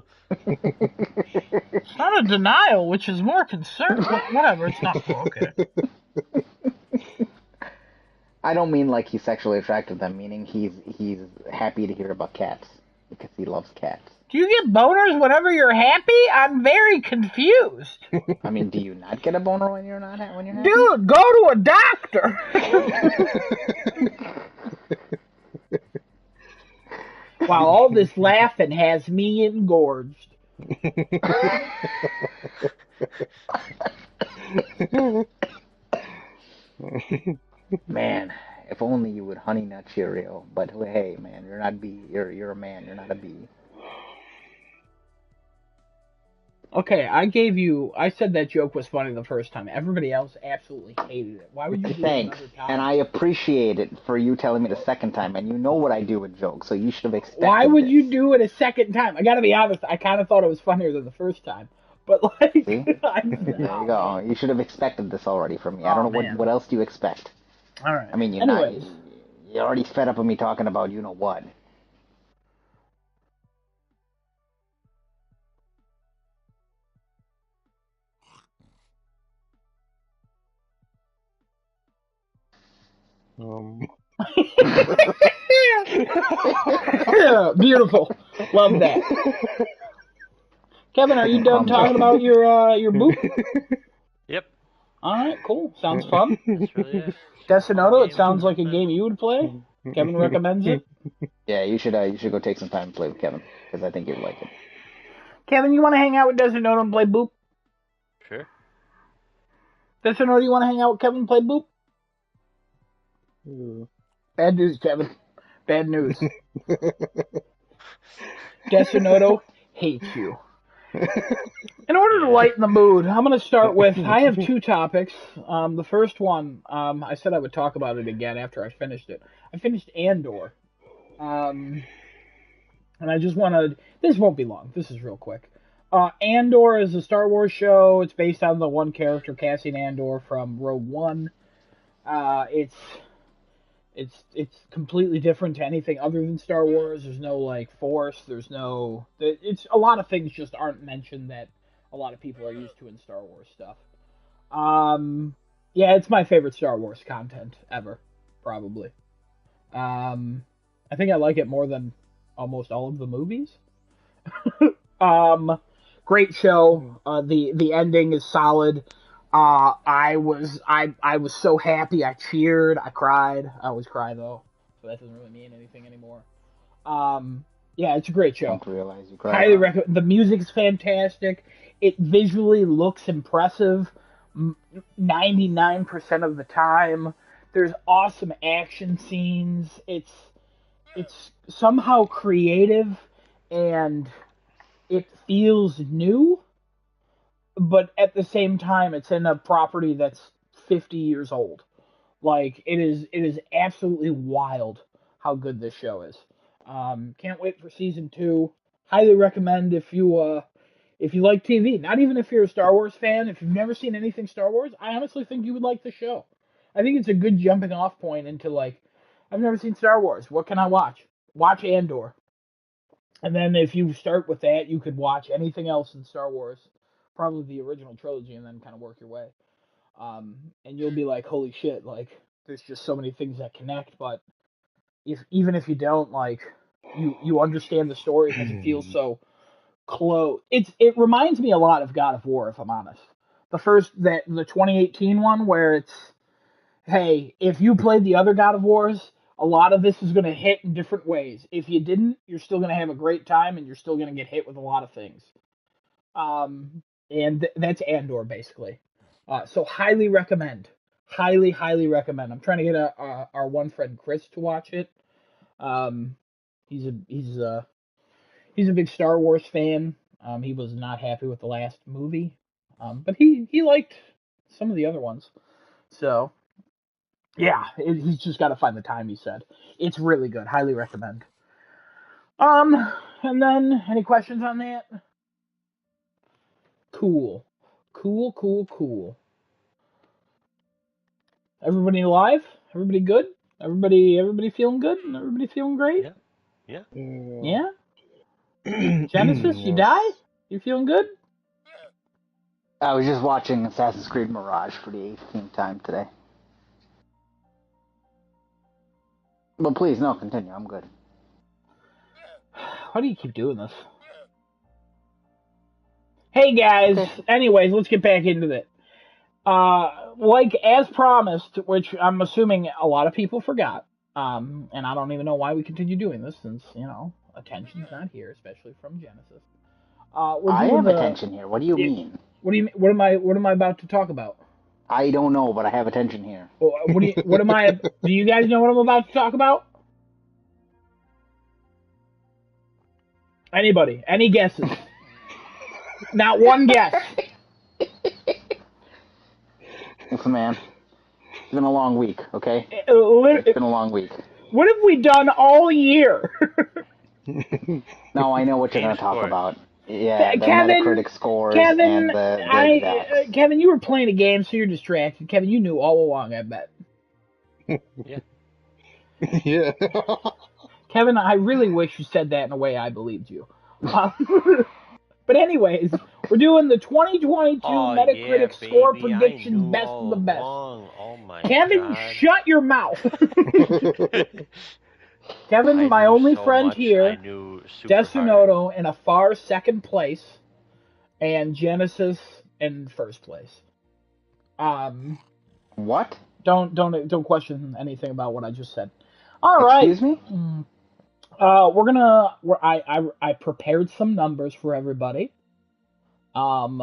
It's not a denial, which is more concern. Whatever, it's not. Okay. I don't mean like he's sexually attracted to them, meaning he's happy to hear about cats because he loves cats. Do you get boners whenever you're happy? I'm very confused. I mean, do you not get a boner when you're not when you're happy? Dude, go to a doctor. Wow, all this laughing has me engorged. Man, if only you would honey nut Cheerio. But hey, man, you're not bee. You're a man. You're not a bee. Okay, I said that joke was funny the first time. Everybody else absolutely hated it. Why would you do Thanks, another time? and I appreciate it for you telling me the second time. And you know what I do with jokes, so you should have expected. Why would this. you do it a second time? I gotta be honest, I kind of thought it was funnier than the first time. But like, See? There you go. You should have expected this already from me. I don't know what else do you expect. All right. I mean, Anyways. you're already fed up with me talking about you know what. Yeah, beautiful. Love that. Kevin, are you done talking about your boot? Yep. All right, cool. Sounds fun. That's really it. Desinoto, it sounds like a game you would play. Kevin recommends it. Yeah, you should go take some time and play with Kevin because I think you'd like it. Kevin, you want to hang out with Desinoto and play Boop? Sure. Desinoto, you want to hang out with Kevin and play Boop? Bad news, Kevin. Bad news. Desinoto hates you. In order to lighten the mood, I'm going to start with, I have two topics. The first one, I said I would talk about it again after I finished it. I finished Andor. And I just want to, this won't be long. This is real quick. Andor is a Star Wars show. It's based on the one character, Cassian Andor from Rogue One. It's completely different to anything other than Star Wars. There's no like Force. It's a lot of things just aren't mentioned that a lot of people are used to in Star Wars stuff. Yeah, it's my favorite Star Wars content ever, probably. I think I like it more than almost all of the movies. Great show. The ending is solid. I was so happy. I cheered. I cried. I always cry though, so that doesn't really mean anything anymore. Yeah, it's a great show. Don't realize you cried. Highly recommend. The music's fantastic. It visually looks impressive 99% of the time. There's awesome action scenes. It's somehow creative and it feels new, but at the same time it's in a property that's 50 years old. Like it is absolutely wild how good this show is. Can't wait for season 2. Highly recommend if you like TV. Not even if you're a Star Wars fan, if you've never seen anything Star Wars, I honestly think you would like the show. I think it's a good jumping off point into like, I've never seen Star Wars. What can I watch? Watch Andor. And then if you start with that, you could watch anything else in Star Wars, probably the original trilogy, and then kind of work your way. And you'll be like, holy shit, like there's just so many things that connect. But even if you don't, like you understand the story because it feels so close. It reminds me a lot of God of War, if I'm honest. The 2018 one where it's, hey, if you played the other God of Wars, a lot of this is going to hit in different ways. If you didn't, you're still going to have a great time and you're still going to get hit with a lot of things. And that's Andor, basically. So highly recommend. Highly, highly recommend. I'm trying to get our one friend Chris to watch it. He's a big Star Wars fan. He was not happy with the last movie. But he liked some of the other ones. So yeah, he's just got to find the time, he said. It's really good. Highly recommend. And then any questions on that? Cool. Cool. Everybody alive? Everybody good? Everybody feeling good? Everybody feeling great? Yeah. Yeah. Yeah? Genesis, you Yes. die? You feeling good? I was just watching Assassin's Creed Mirage for the 18th time today. But please, no, continue. I'm good. Why do you keep doing this? Hey guys, Okay. anyways, let's get back into it. Like as promised, which I'm assuming a lot of people forgot, and I don't even know why we continue doing this since, attention's not here, especially from Genesis. We're I doing have the. attention here. What do you mean? What do you? What am I about to talk about? I don't know, but I have attention here. What do you? What am I? Do you guys know what I'm about to talk about? Anybody? Any guesses? Not one guess. Listen, man. It's been a long week, okay? What It's been a long week. have we done all year? No, I know what you're Game going to talk scores. about. Yeah, the Kevin, Metacritic scores Kevin, and the exacts. Kevin, you were playing a game, so you're distracted. Kevin, you knew all along, I bet. Yeah. Yeah. Kevin, I really wish you said that in a way I believed you. But anyways, we're doing the 2022 Oh Metacritic yeah, score baby. I prediction, knew best of the all best. along. Oh my Kevin, god. shut your mouth. Kevin, I my knew only so friend much. I here, knew super hard. Desunoto in a far second place, and Genesis in first place. What? Don't question anything about what I just said. All right. Excuse me? I prepared some numbers for everybody. And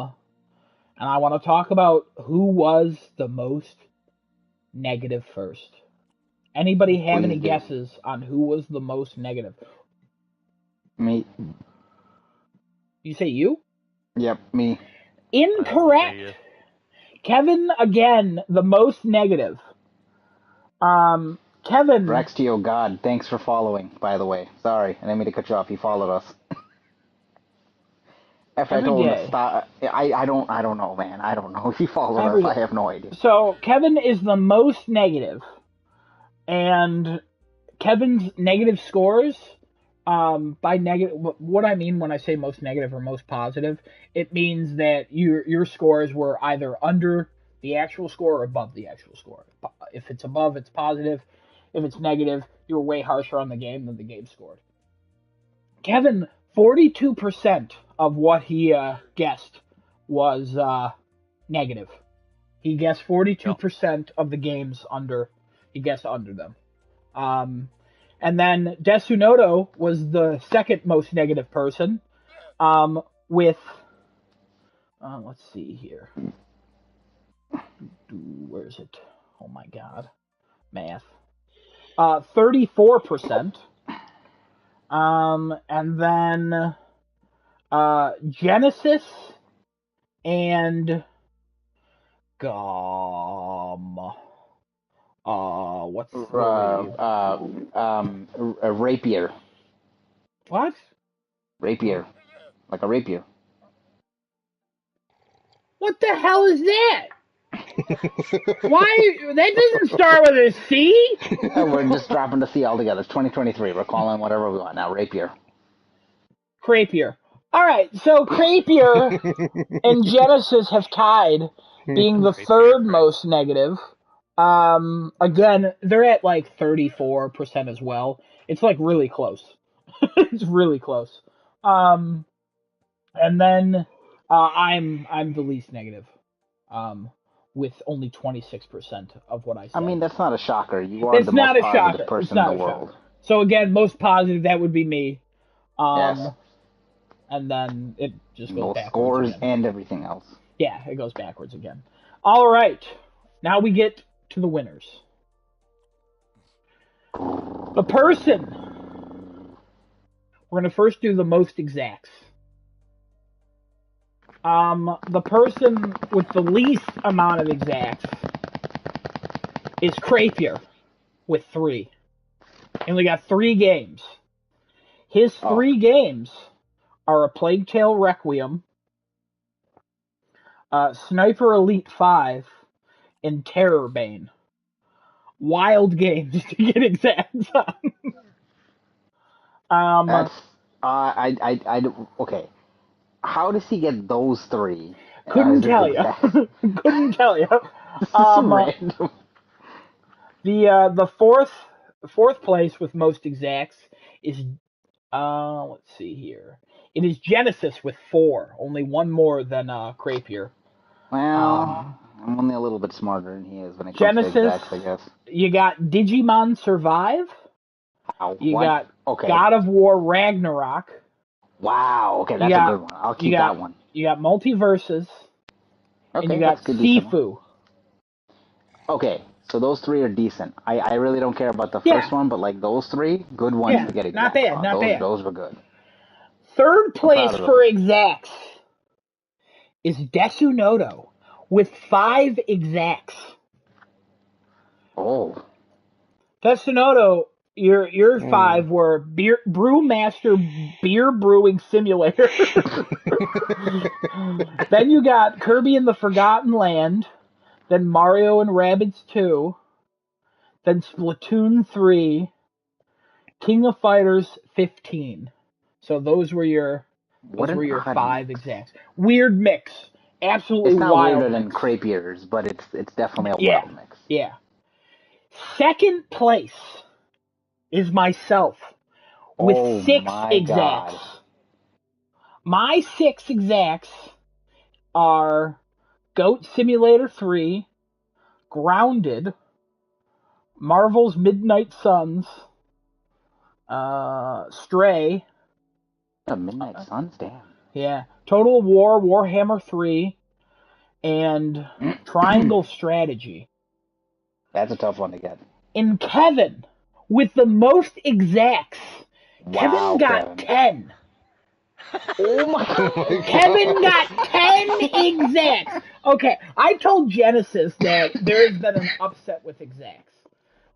I want to talk about who was the most negative first. Anybody have any Please do. guesses on who was the most negative? Me. You say you? Yep, me. Incorrect. Say yes. Kevin again, the most negative. Kevin. Rex to your God, thanks for following, by the way. Sorry, I didn't mean to cut you off. He followed us. After I Every told him to day. stop, I don't know, man. I don't know if he followed Every us. I day. have no idea. So Kevin is the most negative, and Kevin's negative scores. By negative, what I mean when I say most negative or most positive, it means that your scores were either under the actual score or above the actual score. If it's above, it's positive. If it's negative, you were way harsher on the game than the game scored. Kevin, 42% of what he guessed was negative. He guessed 42% of the games under. He guessed under them. And then Desunoto was the second most negative person, with let's see here. Where is it? Oh my god, math. 34%. And then Genesis and what's A rapier. what? Rapier. Like a rapier. What the hell is that? Why? That doesn't start with a C. We're just dropping the C altogether. It's 2023. We're calling whatever we want now. Rapier. Crapier. All right, so Crapier and Genesis have tied, being the third most negative. Again, they're at like 34% as well. It's like really close. It's really close. And then I'm the least negative. With only 26% of what I said. I mean, that's not a shocker. You are It's the not most a positive shocker. person in the world. So again, most positive, that would be me. Yes. And then it just goes Both backwards scores again. and everything else. Yeah, it goes backwards again. All right. Now we get to the winners. The person. We're going to first do the most exacts. The person with the least amount of exacts is Crapier with 3. He only got 3 games. His Oh. 3 games are A Plague Tale Requiem, Sniper Elite 5, and Terror Bane. Wild games to get exacts on. That's okay. How does he get those 3 Couldn't as his tell you. exact? Couldn't tell you. This is random. The fourth place with most exacts is let's see here. It is Genesis with 4, only one more than Crapier. Well, I'm only a little bit smarter than he is when it comes to Genesis, exacts, I guess. you got Digimon Survive. Wow. You What? got Okay. God of War Ragnarok. Wow. Okay, that's a good one. I'll keep that one. You got Multiverses. Okay, And you got that's good. Decent one. Sifu. Okay, so those 3 are decent. I really don't care about the Yeah. first one, but like those 3, good ones Yeah, to get exacts not bad, on. not bad. Those were good. Third place of for those. exacts is Desunoto with 5 exacts. Oh. Desunoto, your 5 were Brewmaster Beer Brewing Simulator. Then you got Kirby and the Forgotten Land. Then Mario and Rabbids 2. Then Splatoon 3. King of Fighters 15. So those were your 5 mix. exacts. Weird mix. Absolutely It's not wild weirder mix. than Crapier's, but it's definitely a Yeah, wild mix. yeah. Second place is myself with 6 exacts. God. My 6 exacts are Goat Simulator 3, Grounded, Marvel's Midnight Suns, Stray. Midnight Suns, damn. Yeah. Total War, Warhammer 3, and Triangle Strategy. That's a tough one to get. And Kevin, with the most exacts, Wow, Kevin got 10. Oh my God. Kevin got 10 exacts. Okay, I told Genesis that there's been an upset with exacts.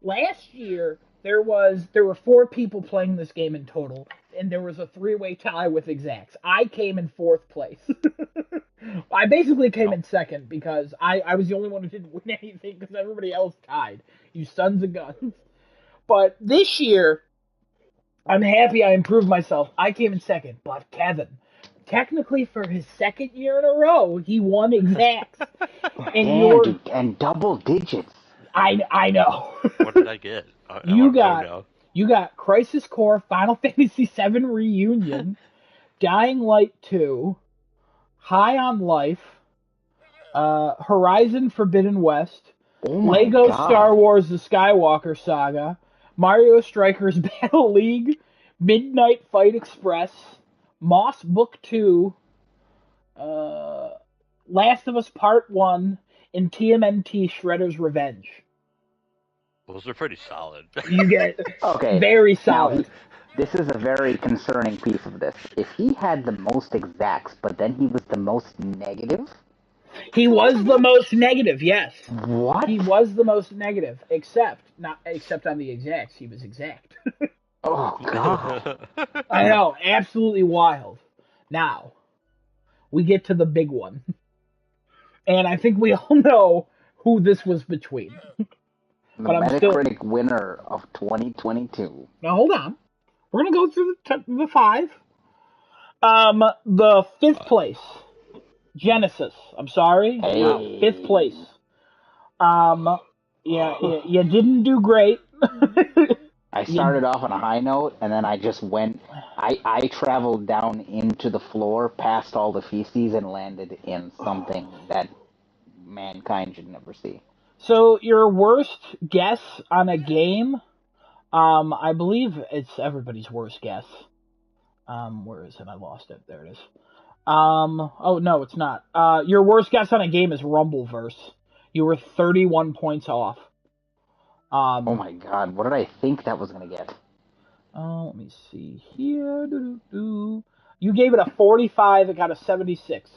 Last year, there were 4 people playing this game in total, and there was a 3-way tie with exacts. I came in 4th place. I basically came in 2nd because I was the only one who didn't win anything because everybody else tied. You sons of guns. But this year, I'm happy I improved myself. I came in 2nd, but Kevin, technically for his 2nd year in a row, he won exacts. Damn, dude, and double digits. I know. What did I get? You got Crisis Core, Final Fantasy VII Reunion, Dying Light 2, High on Life, Horizon Forbidden West, Lego Star Wars: The Skywalker Saga, Mario Strikers Battle League, Midnight Fight Express, Moss Book 2, Last of Us Part 1, and TMNT Shredder's Revenge. Those are pretty solid. You get Okay, very solid. This is a very concerning piece of this. If he had the most exacts, but then he was the most negative? He was the most negative, yes. What? He was the most negative, except on the exacts. He was exact. Oh, God. I know, absolutely wild. Now, we get to the big one. And I think we all know who this was between. The Metacritic winner of 2022. Now, hold on. We're going to go through the 5. The 5th place. Genesis. I'm sorry. Hey. 5th place. Yeah, you didn't do great. I started off on a high note, and then I just went. I traveled down into the floor, past all the feces, and landed in something that mankind should never see. So your worst guess on a game, I believe it's everybody's worst guess. Where is it? I lost it. There it is. Oh no, it's not. Your worst guess on a game is Rumbleverse. You were 31 points off. Oh my God, what did I think that was gonna get? Let me see here. You gave it a 45. It got a 76.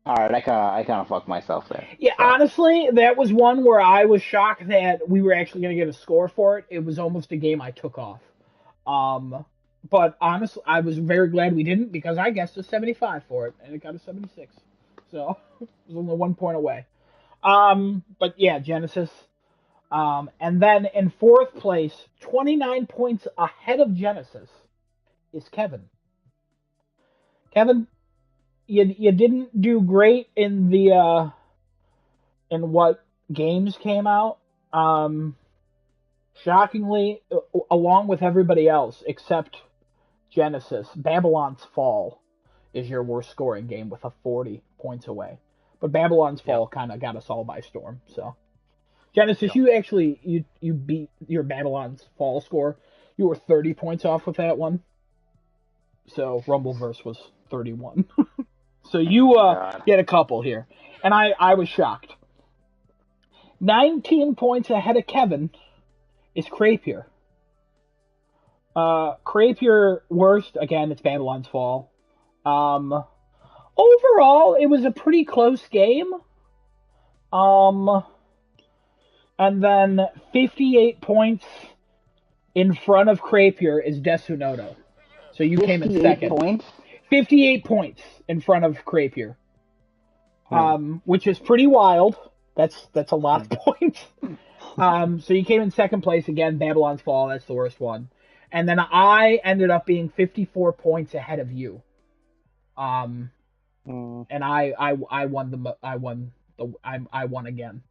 All right, I kind of fucked myself there. Yeah, so. Honestly, that was one where I was shocked that we were actually going to get a score for it. It was almost a game I took off. But honestly, I was very glad we didn't because I guessed a 75 for it, and it got a 76. So it was only 1 point away. But yeah, Genesis. And then in fourth place, 29 points ahead of Genesis, is Kevin. Kevin, you didn't do great in the in what games came out. Um, Shockingly, along with everybody else except Genesis, Babylon's Fall is your worst scoring game with a 40 points away. But Babylon's Yep. Fall kind of got us all by storm. So Genesis, Yep. you actually you beat your Babylon's Fall score. You were 30 points off with that one. So Rumbleverse was 31. So you God. get a couple here, and I was shocked. 19 points ahead of Kevin is Crapier. Crapier worst again. It's Babylon's Fall. Um, Overall, it was a pretty close game. Um, and then 58 points in front of Crapier is Desunoto. So you came in 58 second. points? 58 points in front of Crapier. Hmm. Which is pretty wild. That's a lot of points. So you came in second place again, Babylon's Fall, that's the worst one. And then I ended up being 54 points ahead of you. Hmm. And I won again.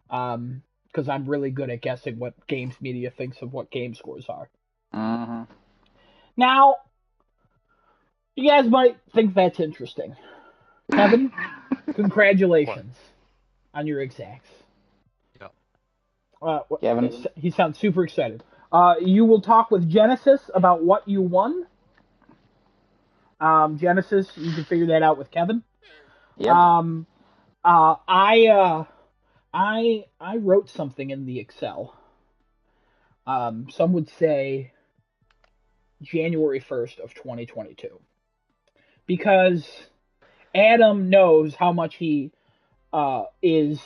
Because I'm really good at guessing what games media thinks of what game scores are. Mm-hmm. Now, you guys might think that's interesting. Kevin, What? congratulations on your exacts. Yep. Kevin? He sounds super excited. You will talk with Genesis about what you won. Genesis, you can figure that out with Kevin. Yep. Um, uh, I uh, I wrote something in the Excel. Some would say January 1st of 2022 because Adam knows how much he is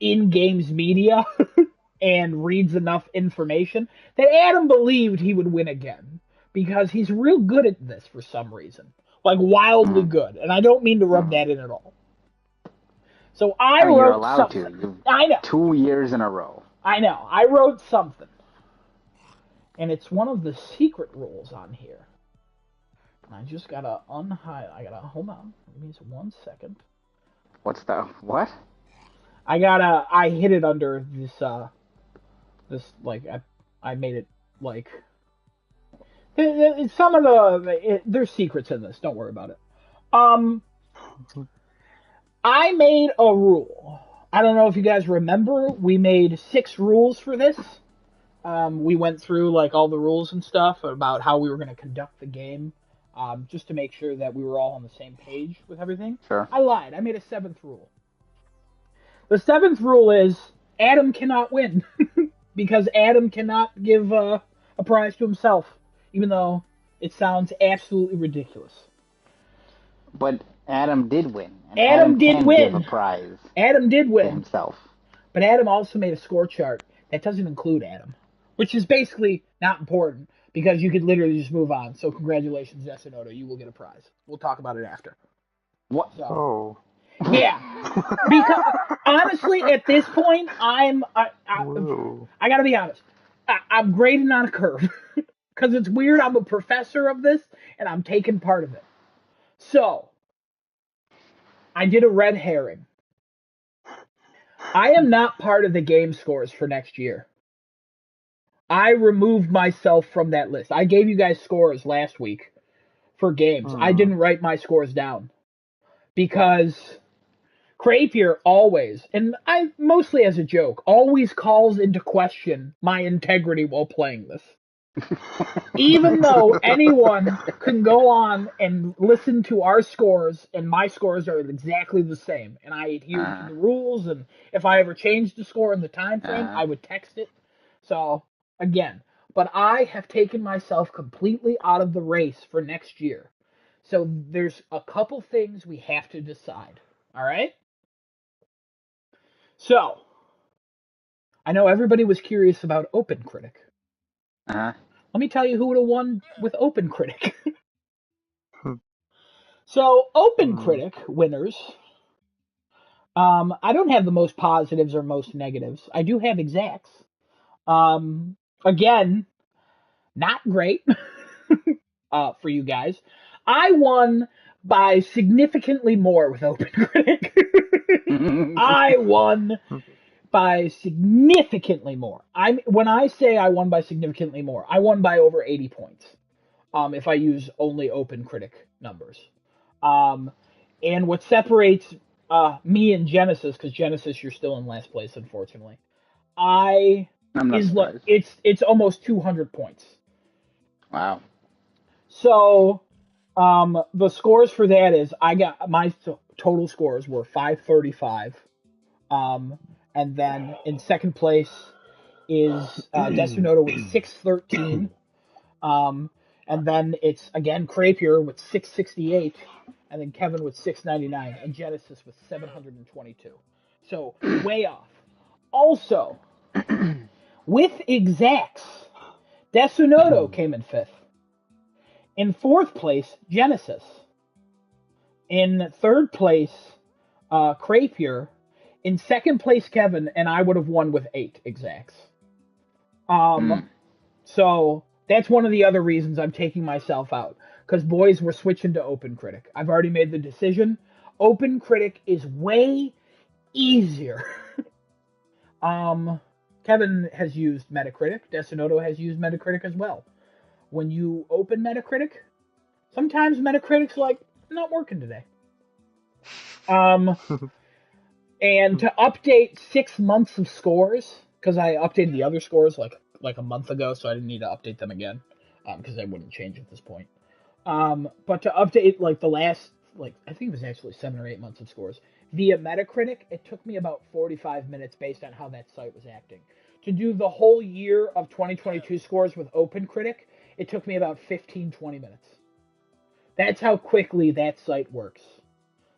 in games media and reads enough information that Adam believed he would win again because he's real good at this for some reason, like wildly Mm. good, and I don't mean to rub Mm. that in at all. So I I mean, you're wrote allowed to. something. You've I know, 2 years in a row. I know. I wrote something, and it's one of the secret rules on here. And I just gotta unhide. I gotta hold on. Give me 1 second. What's the what? I hid it under this like I made it like some of there's secrets in this. Don't worry about it. Um, I made a rule. I don't know if you guys remember. We made 6 rules for this. We went through like all the rules and stuff about how we were going to conduct the game, just to make sure that we were all on the same page with everything. Sure. I lied. I made a 7th rule. The 7th rule is Adam cannot win because Adam cannot give a prize to himself, even though it sounds absolutely ridiculous. But Adam did win, and Adam Adam did can give a win. prize Adam did to win. himself. But Adam also made a score chart that doesn't include Adam, which is basically not important because you could literally just move on. So congratulations, Yasunoto, you will get a prize. We'll talk about it after. What? So Oh. yeah, because honestly, at this point, Whoa. I gotta be honest. I'm grading on a curve because it's weird. I'm a professor of this and I'm taking part of it. So I did a red herring. I am not part of the game scores for next year. I removed myself from that list. I gave you guys scores last week for games. I Hmm. didn't write my scores down because Crapier always, and I mostly as a joke, always calls into question my integrity while playing this. Even though anyone can go on and listen to our scores, and my scores are exactly the same, and I adhere to Uh, the rules, and if I ever changed the score in the time frame, uh, I would text it. So, again, but I have taken myself completely out of the race for next year. So there's a couple things we have to decide. All right? So, I know everybody was curious about OpenCritic. uh, let me tell you who would have won with OpenCritic. So, OpenCritic winners. I don't have the most positives or most negatives. I do have exacts. Again, not great for you guys. I won by significantly more with OpenCritic. I won by significantly more. When I say I won by significantly more, I won by over 80 points. If I use only OpenCritic numbers. And what separates me and Genesis, because Genesis, you're still in last place, unfortunately. I'm not surprised. It's almost 200 points. Wow. So the scores for that is I got my total scores were 535. And then in second place is Desunoto with 613. And then it's again Crapier with 668, and then Kevin with 699, and Genesis with 722. So way off. Also, with exacts, Desunoto came in fifth. In fourth place, Genesis. In third place, Crapier. In second place, Kevin, and I would have won with 8 exacts. So that's one of the other reasons I'm taking myself out. Because boys, we're switching to OpenCritic. I've already made the decision. OpenCritic is way easier. Kevin has used Metacritic. Desunoto has used Metacritic as well. When you open Metacritic, sometimes Metacritic's like, not working today. And to update 6 months of scores, because I updated the other scores like a month ago, so I didn't need to update them again, because they wouldn't change at this point. But to update like the last, like I think it was actually 7 or 8 months of scores via Metacritic, it took me about 45 minutes based on how that site was acting. To do the whole year of 2022 scores with OpenCritic, it took me about 15-20 minutes. That's how quickly that site works.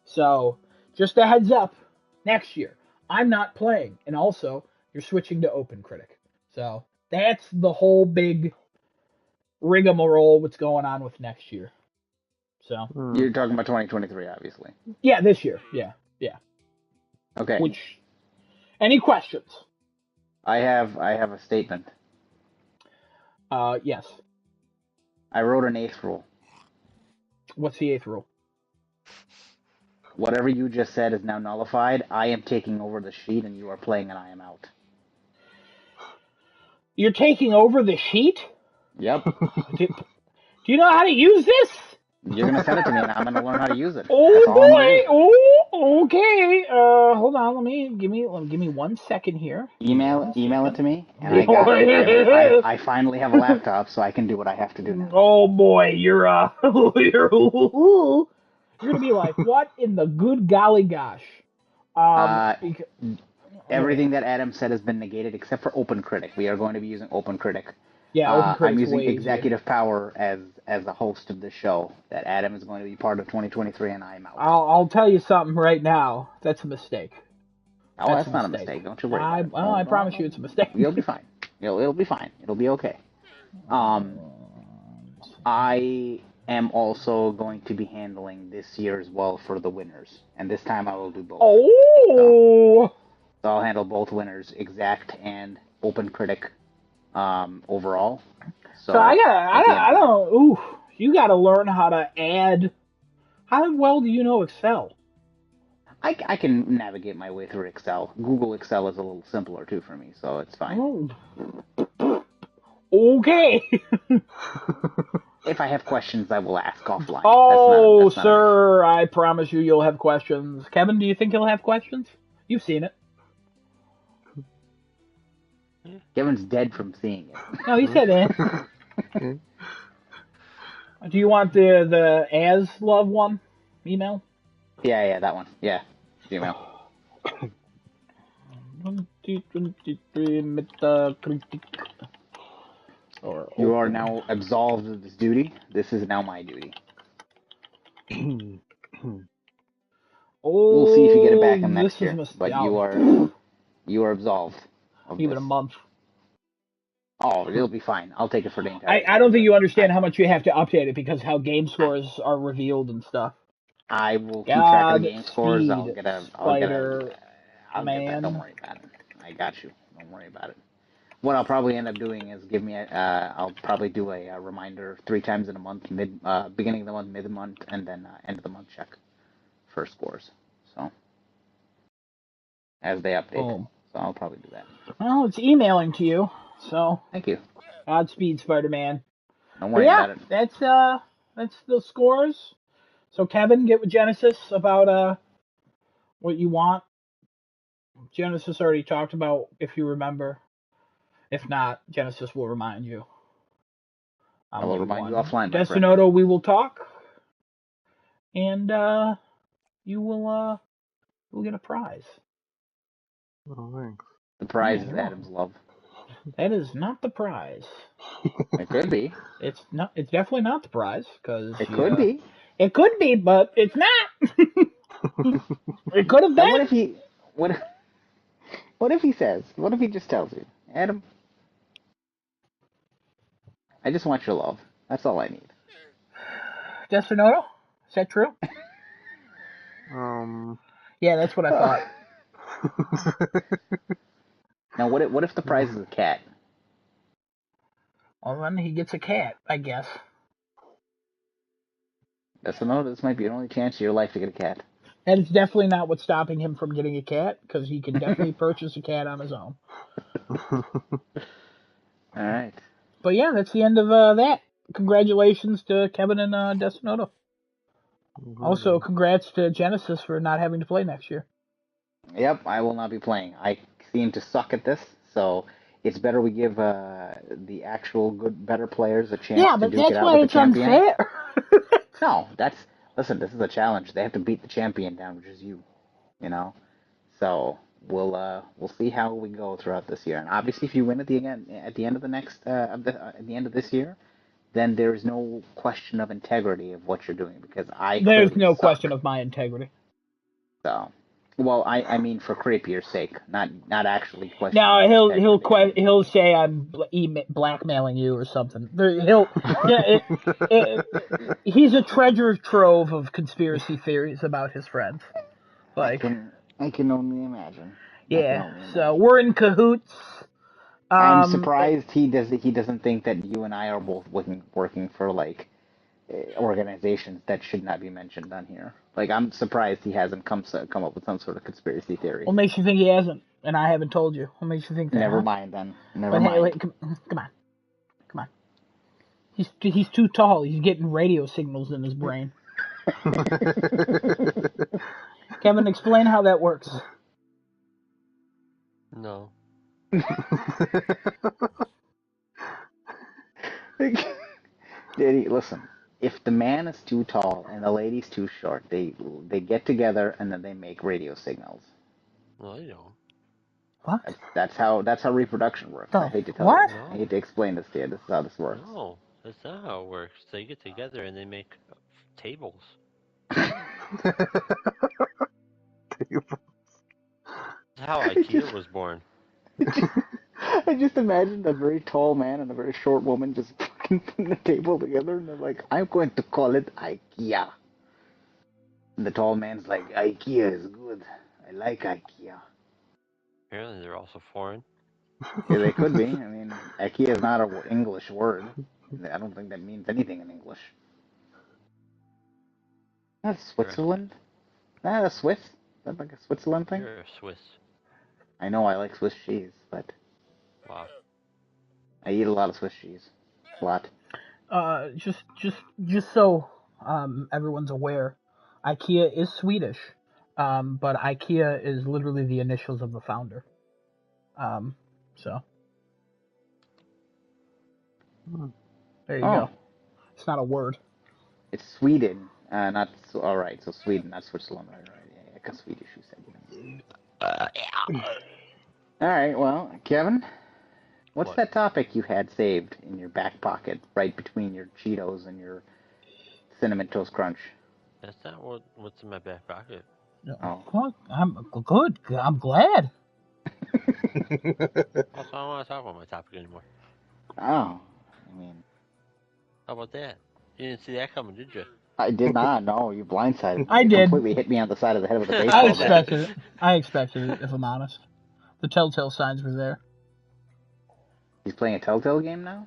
So, just a heads up, next year, I'm not playing. And also, you're switching to OpenCritic. So, that's the whole big rigmarole what's going on with next year. So You're talking about 2023, obviously. Yeah, this year. Yeah. Okay. Any questions? I have a statement. Yes. I wrote an 8th rule. What's the 8th rule? Whatever you just said is now nullified. I am taking over the sheet, and you are playing, and I am out. You're taking over the sheet? Yep. Do you know how to use this? You're gonna send it to me, and I'm gonna learn how to use it. Oh That's all I'm gonna do. boy! Oh, okay. Hold on. Give me 1 second here. Email it to me, and I finally have a laptop, so I can do what I have to do now. Oh boy, you're gonna be like, what in the good golly gosh? Everything that Adam said has been negated except for OpenCritic. We are going to be using OpenCritic. Yeah, OpenCritic's I'm using way executive easier. power as the host of this show. That Adam is going to be part of 2023, and I'm out. I'll tell you something right now. That's a mistake. Oh, that's not a mistake. Don't you worry about it. I promise you, it's a mistake. You'll be fine. It'll be fine. It'll be okay. I am also going to be handling this year as well for the winners, and this time I will do both. Oh. So I'll handle both winners, exact and OpenCritic, overall. So I don't. Ooh, you got to learn how to add. How well do you know Excel? I can navigate my way through Excel. Google Excel is a little simpler too for me, so it's fine. Oh. Okay. If I have questions, I will ask offline. Oh, that's not sir, I promise you'll have questions. Kevin, do you think he'll have questions? You've seen it. Kevin's dead from seeing it. No, he said it. Do you want the as love one email? Yeah, that one. Yeah, email. 1, 2, 23, Metacritic. You are now absolved of this duty. This is now my duty. We'll see if you get it back in next year. But you are absolved. Give it a month. Oh, it'll be fine. I'll take it for the entire I year. don't think you I, understand how much you have to update it because how game scores are revealed and stuff. I will keep track of the game scores. Godspeed, Spider I'll get that. Don't Man. worry about it. I got you. Don't worry about it. What I'll probably end up doing is I'll probably do a reminder 3 times in a month, beginning of the month, mid month, and then end of the month check for scores. So as they update. Boom. So I'll probably do that. Well, it's emailing to you, so Thank you. Godspeed, Spider Man. Don't But worry yeah, about it. that's the scores. So Kevin, get with Genesis about what you want. Genesis already talked about if you remember. If not, Genesis will remind you. I will remind you offline, my friend. Destinoto, we will talk, and you will get a prize. Oh, thanks. The prize Yeah, is Adam's love. That is not the prize. It could be. It's not. It's definitely not the prize because It could be. It could be, but it's not. It could have And what been. if he? What if he says? What if he just tells you, Adam? I just want your love. That's all I need. Destinoto? Is that true? Yeah, that's what I thought. Now, what if the prize is a cat? Well, then he gets a cat, I guess. Destinoto, this might be the only chance of your life to get a cat. And it's definitely not what's stopping him from getting a cat, because he can definitely purchase a cat on his own. All right. But yeah, that's the end of that. Congratulations to Kevin and Destinoto. Also, congrats to Genesis for not having to play next year. Yep, I will not be playing. I seem to suck at this, so it's better we give the actual better players a chance to duke it out with the champion. Yeah, but that's why it's unfair. No, listen. This is a challenge. They have to beat the champion down, which is you. You know. So we'll see how we go throughout this year. And obviously, if you win at the end of the next at the end of this year, then there is no question of integrity of what you're doing because There's no suck. question of my integrity. So, well, I mean for Crapier's sake, not actually question. No, he'll say I'm blackmailing you or something. He's a treasure trove of conspiracy theories about his friends. Like I can only imagine. Yeah, so we're in cahoots. I'm surprised he doesn't think that you and I are both working for like organizations that should not be mentioned on here. Like I'm surprised he hasn't come up with some sort of conspiracy theory. What makes you think he hasn't? And I haven't told you. What makes you think that? Never mind then. Never mind. Hey, wait, come on. He's too tall. He's getting radio signals in his brain. Kevin, explain how that works. No. Daddy, listen. If the man is too tall and the lady's too short, they get together and then they make radio signals. No, you don't. What? That's how reproduction works. I hate to tell you. I hate to explain this to you. This is how this works. No, that's not how it works. They get together and they make tables. That's how IKEA was born. I just imagined a very tall man and a very short woman just putting the table together, and they're like, "I'm going to call it IKEA." And the tall man's like, "IKEA is good. I like IKEA." Apparently, they're also foreign. Yeah, they could be. I mean, IKEA is not an English word. I don't think that means anything in English. That's Switzerland. Not a Swiss. Is that like a Switzerland thing? You're a Swiss. I know I like Swiss cheese, but wow, I eat a lot of Swiss cheese. A lot. Just so everyone's aware, IKEA is Swedish, but IKEA is literally the initials of the founder. So there you go. It's not a word. It's Sweden, not all right. So Sweden, not Switzerland, right? Yeah, because Swedish, you said. All right. Well, Kevin, what's that topic you had saved in your back pocket, right between your Cheetos and your Cinnamon Toast Crunch? That's not what's in my back pocket. Oh, I'm good. I'm glad. Also, I don't want to talk about my topic anymore. Oh, I mean, How about that? You didn't see that coming, did you? I did not. No, you blindsided me. I You did. completely hit me on the side of the head with a I baseball bat. expected it. I expected it, if I'm honest. The telltale signs were there. He's playing a Telltale game now?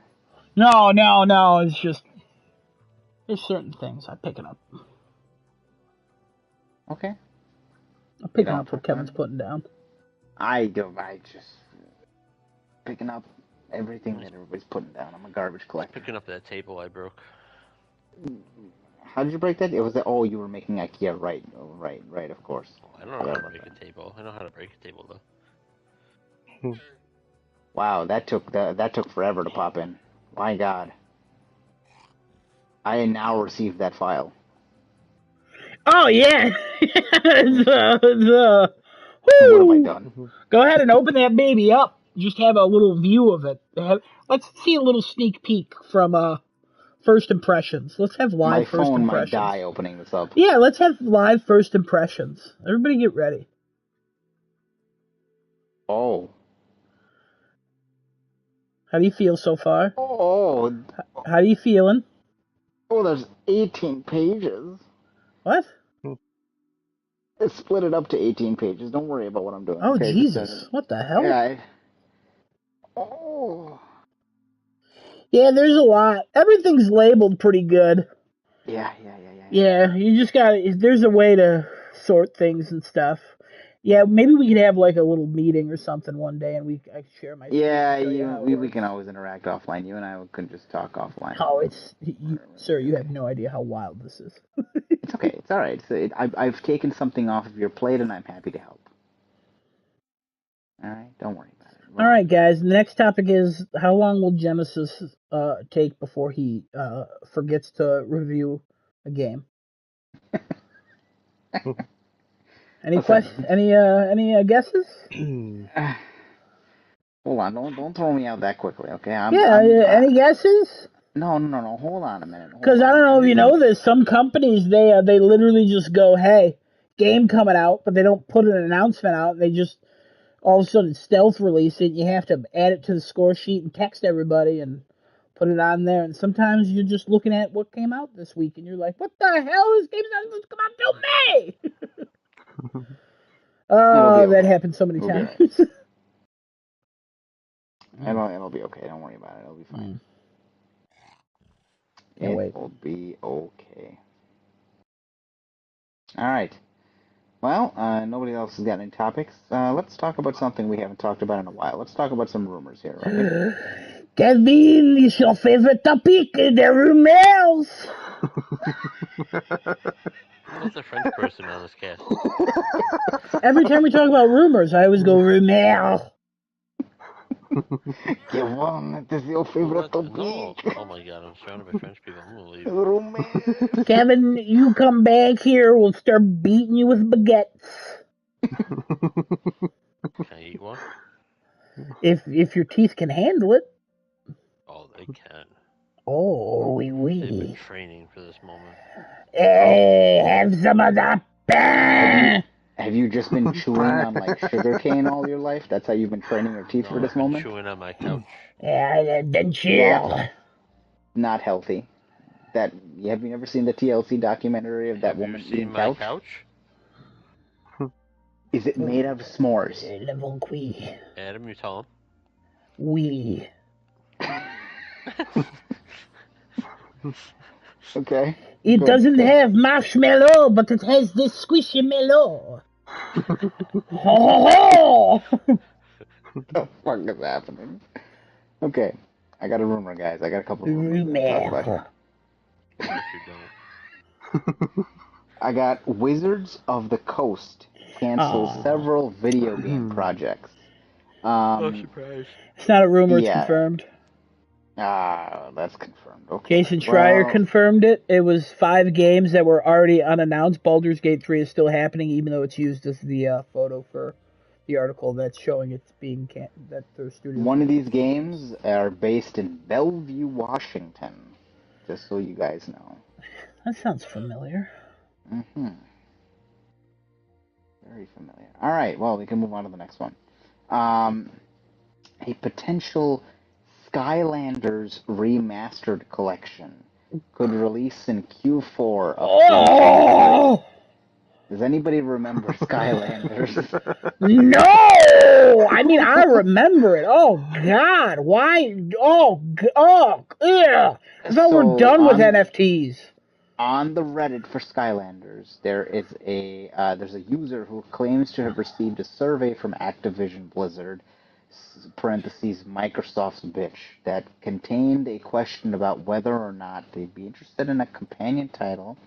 No. It's just there's certain things I'm picking up. Okay. I'm You picking don't up what talk Kevin's about it? putting down. I just picking up everything that everybody's putting down. I'm a garbage collector. Picking up that table I broke. How did you break that? It was that. Oh, you were making IKEA, right? Oh, right. Of course. I don't know how to break a table. I know how to break a table though. Wow, that took forever to pop in. My God, I now received that file. Oh yeah. What have I Woo! done? Go ahead and open that baby up. Just have a little view of it. Let's see a little sneak peek from first impressions. Let's have My live first phone might impressions. die opening this up. Yeah, let's have live first impressions. Everybody get ready. Oh. How do you feel so far? Oh. How are you feeling? Oh, there's 18 pages. What? It's split it up to 18 pages. Don't worry about what I'm doing. Oh, Okay, Jesus. What the hell? Yeah. Oh. Yeah, there's a lot. Everything's labeled pretty good. Yeah. Yeah, you just got to there's a way to sort things and stuff. Yeah, maybe we could have like a little meeting or something one day, and I could share my screen and Yeah, show you how it we works. can always interact offline. You and I can just talk offline. Oh, sir, you have no idea how wild this is. It's okay. It's all right. I've taken something off of your plate, and I'm happy to help. All right, don't worry about it. All right, guys. The next topic is how long will Genesis take before he forgets to review a game? Any Listen. Any guesses? Hold on, don't throw me out that quickly, okay? Any guesses? No. Hold on a minute. Because I don't know if you know this, some companies they literally just go, "Hey, game coming out," but they don't put an announcement out. They just all of a sudden stealth release it. You have to add it to the score sheet and text everybody and put it on there. And sometimes you're just looking at what came out this week, and you're like, "What the hell? This game's not supposed to come out till May." It'll be That okay. happened so many It'll be times. right. It'll be okay. Don't worry about it. It'll be fine. Can't wait. It'll be okay. All right. Well, nobody else has got any topics. Let's talk about something we haven't talked about in a while. Let's talk about some rumors here, right? Kevin, is your favorite topic the rumors? Who's the French person on this cast? Every time we talk about rumors, I always go rumors. Kevin, this is your favorite topic. No. Oh my God, I'm surrounded by French people. I'm gonna leave. Kevin, you come back here, we'll start beating you with baguettes. Can I eat one? If your teeth can handle it. Oh, they can. Oh, oui, They've been oui. training for this moment. Hey, have some of that. Have you just been chewing on like sugar cane all your life? That's how you've been training your teeth for this I've been moment? chewing on my couch. Yeah, then chill. That's not healthy. Have you ever seen the TLC documentary of that Have woman you eating seen my couch? Is it made of s'mores? Level qui. Adam, you tell him. Oui. Okay. It Good, doesn't good. have marshmallow, but it has this squishy mellow. Ho ho ho! What the fuck is happening? Okay. I got a rumor, guys. I got a couple of rumors to talk Rumor. about. If you don't. I got Wizards of the Coast cancels several video game projects. Surprise. It's not a rumor, it's Yeah. confirmed. That's confirmed. Okay. Jason Schreier confirmed it. It was 5 games that were already unannounced. Baldur's Gate 3 is still happening, even though it's used as the photo for the article that's showing it's being that their studio. One of these games are based in Bellevue, Washington. Just so you guys know. That sounds familiar. Mm-hmm. Very familiar. All right. Well, we can move on to the next one. A potential Skylanders Remastered Collection could release in Q4 of 2023. Oh Does anybody remember Skylanders? no! I mean, I remember it. Oh God, why? Ugh. I thought we're So done with NFTs. on the Reddit for Skylanders, there's a user who claims to have received a survey from Activision Blizzard (parentheses Microsoft's bitch) that contained a question about whether or not they'd be interested in a companion title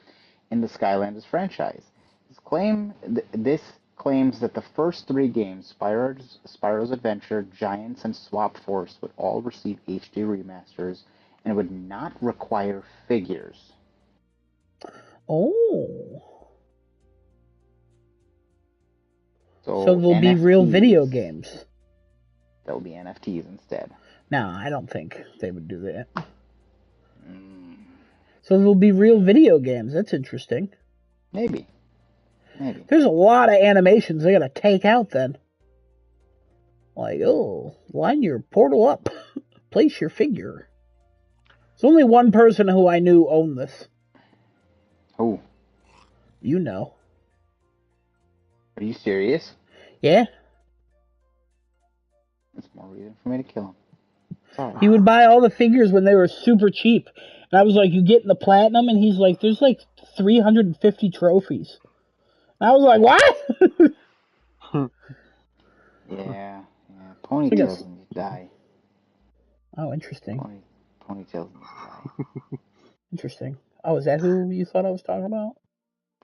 in the Skylanders franchise. This claims that the first three games, Spyro's Adventure, Giants, and Swap Force, would all receive HD remasters and would not require figures. Oh. So there'll be real video games. There'll be NFTs instead. No, I don't think they would do that. So there'll be real video games. That's interesting. Maybe. There's a lot of animations they gotta take out then. Like, line your portal up. Place your figure. There's only one person who I knew owned this. Who? You know. Are you serious? Yeah. That's more reason for me to kill him. Sorry. He would buy all the figures when they were super cheap. And I was like, you getting the platinum? And he's like, there's like 350 trophies. And I was like, what? Yeah. Ponytails need to die. Oh, interesting. Ponytails need to die. Interesting. Oh, is that who you thought I was talking about?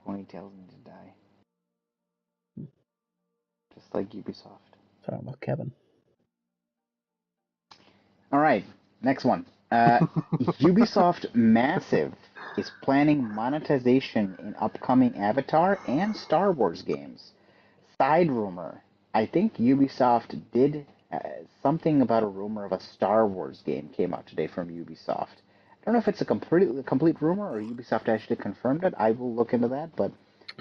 Ponytails need to die. Just like Ubisoft. Talking about Kevin. All right, next one. Ubisoft Massive is planning monetization in upcoming Avatar and Star Wars games. Side rumor. I think Ubisoft did something about a rumor of a Star Wars game came out today from Ubisoft. I don't know if it's a complete rumor or Ubisoft actually confirmed it. I will look into that, but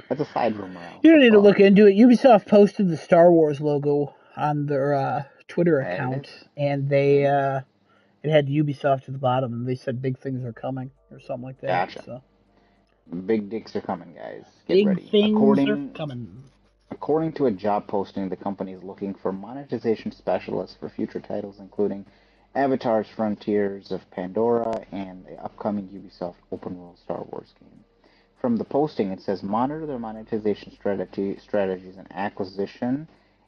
that's a side rumor. You don't need to look into it. Ubisoft posted the Star Wars logo on their Twitter account, and they it had Ubisoft at the bottom, and they said big things are coming or something like that. Gotcha. So. Big dicks are coming, guys. Get big ready. Things are coming. According to a job posting, the company is looking for monetization specialists for future titles, including Avatar's Frontiers of Pandora and the upcoming Ubisoft open world Star Wars game. From the posting, it says monitor their monetization strategies and acquisition,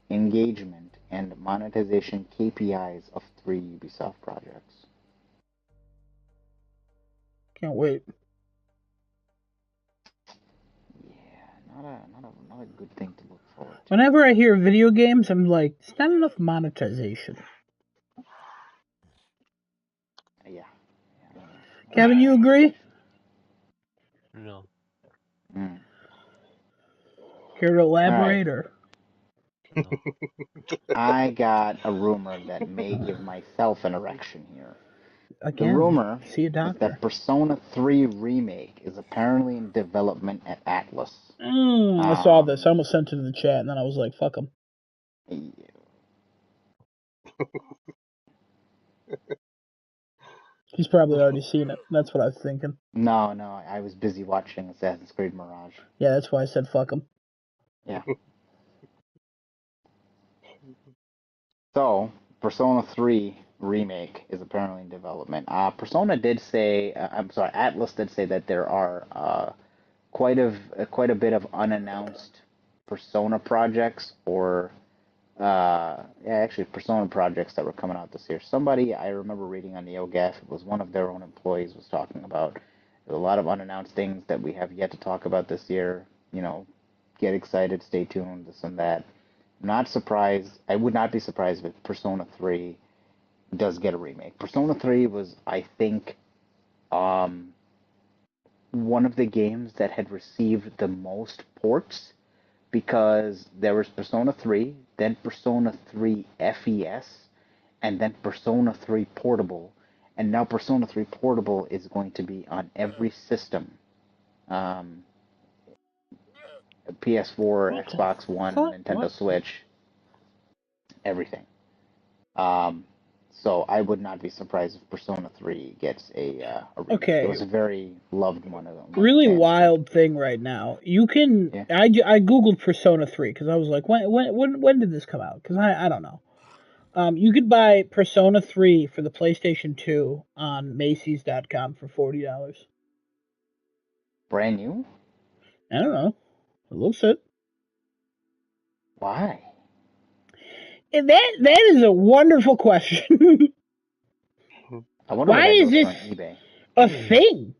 engagement, and monetization KPIs of 3 Ubisoft projects. Can't wait. Yeah, not a good thing to look forward to. Whenever I hear video games, I'm like, it's not enough monetization. Yeah. Kevin, you agree? No. Care to elaborate, or? No. I got a rumor that may give myself an erection here. Again, the rumor see a doctor. is that Persona 3 Remake is apparently in development at Atlus. I saw this. I almost sent it in the chat, and then I was like, fuck him. He's probably already seen it. That's what I was thinking. No, I was busy watching Assassin's Creed Mirage. Yeah, that's why I said fuck him. Yeah. So, Persona 3 Remake is apparently in development. Atlus did say that there are quite a bit of unannounced Persona projects Persona projects that were coming out this year. Somebody I remember reading on NeoGAF, it was one of their own employees, was talking about there's a lot of unannounced things that we have yet to talk about this year. Get excited, stay tuned, this and that. Not surprised. I would not be surprised if Persona 3 does get a remake. Persona 3 was, I think, one of the games that had received the most ports, because there was Persona 3, then Persona 3 FES, and then Persona 3 Portable, and now Persona 3 Portable is going to be on every system. PS4, Xbox One, Nintendo Switch, everything. So I would not be surprised if Persona 3 gets a remake. Okay. It was a very loved one of them. Really wild thing right now. You can. Yeah. I googled Persona 3 because I was like, when did this come out? Because I don't know. You could buy Persona 3 for the PlayStation 2 on Macy's.com for $40. Brand new? I don't know. It looks it. Why? That is a wonderful question. I wonder Why if is that goes this for on eBay. a thing?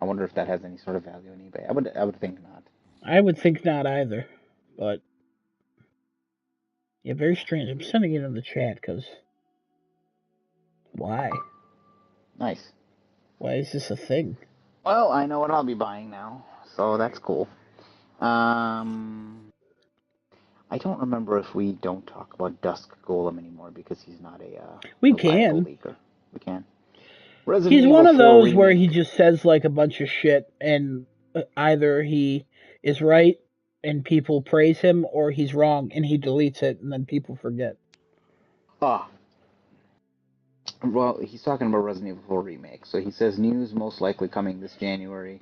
I wonder if that has any sort of value on eBay. I would think not. I would think not either, but yeah, very strange. I'm sending it in the chat because why? Nice. Why is this a thing? Well, I know what I'll be buying now, so that's cool. I don't remember if we don't talk about Dusk Golem anymore because he's not a We viable can. leaker. We can. Resident He's Evil one of 4 those remake. where he just says like a bunch of shit, and either he is right and people praise him, or he's wrong and he deletes it and then people forget. Ah. Well, he's talking about Resident Evil 4 remake. So he says news most likely coming this January.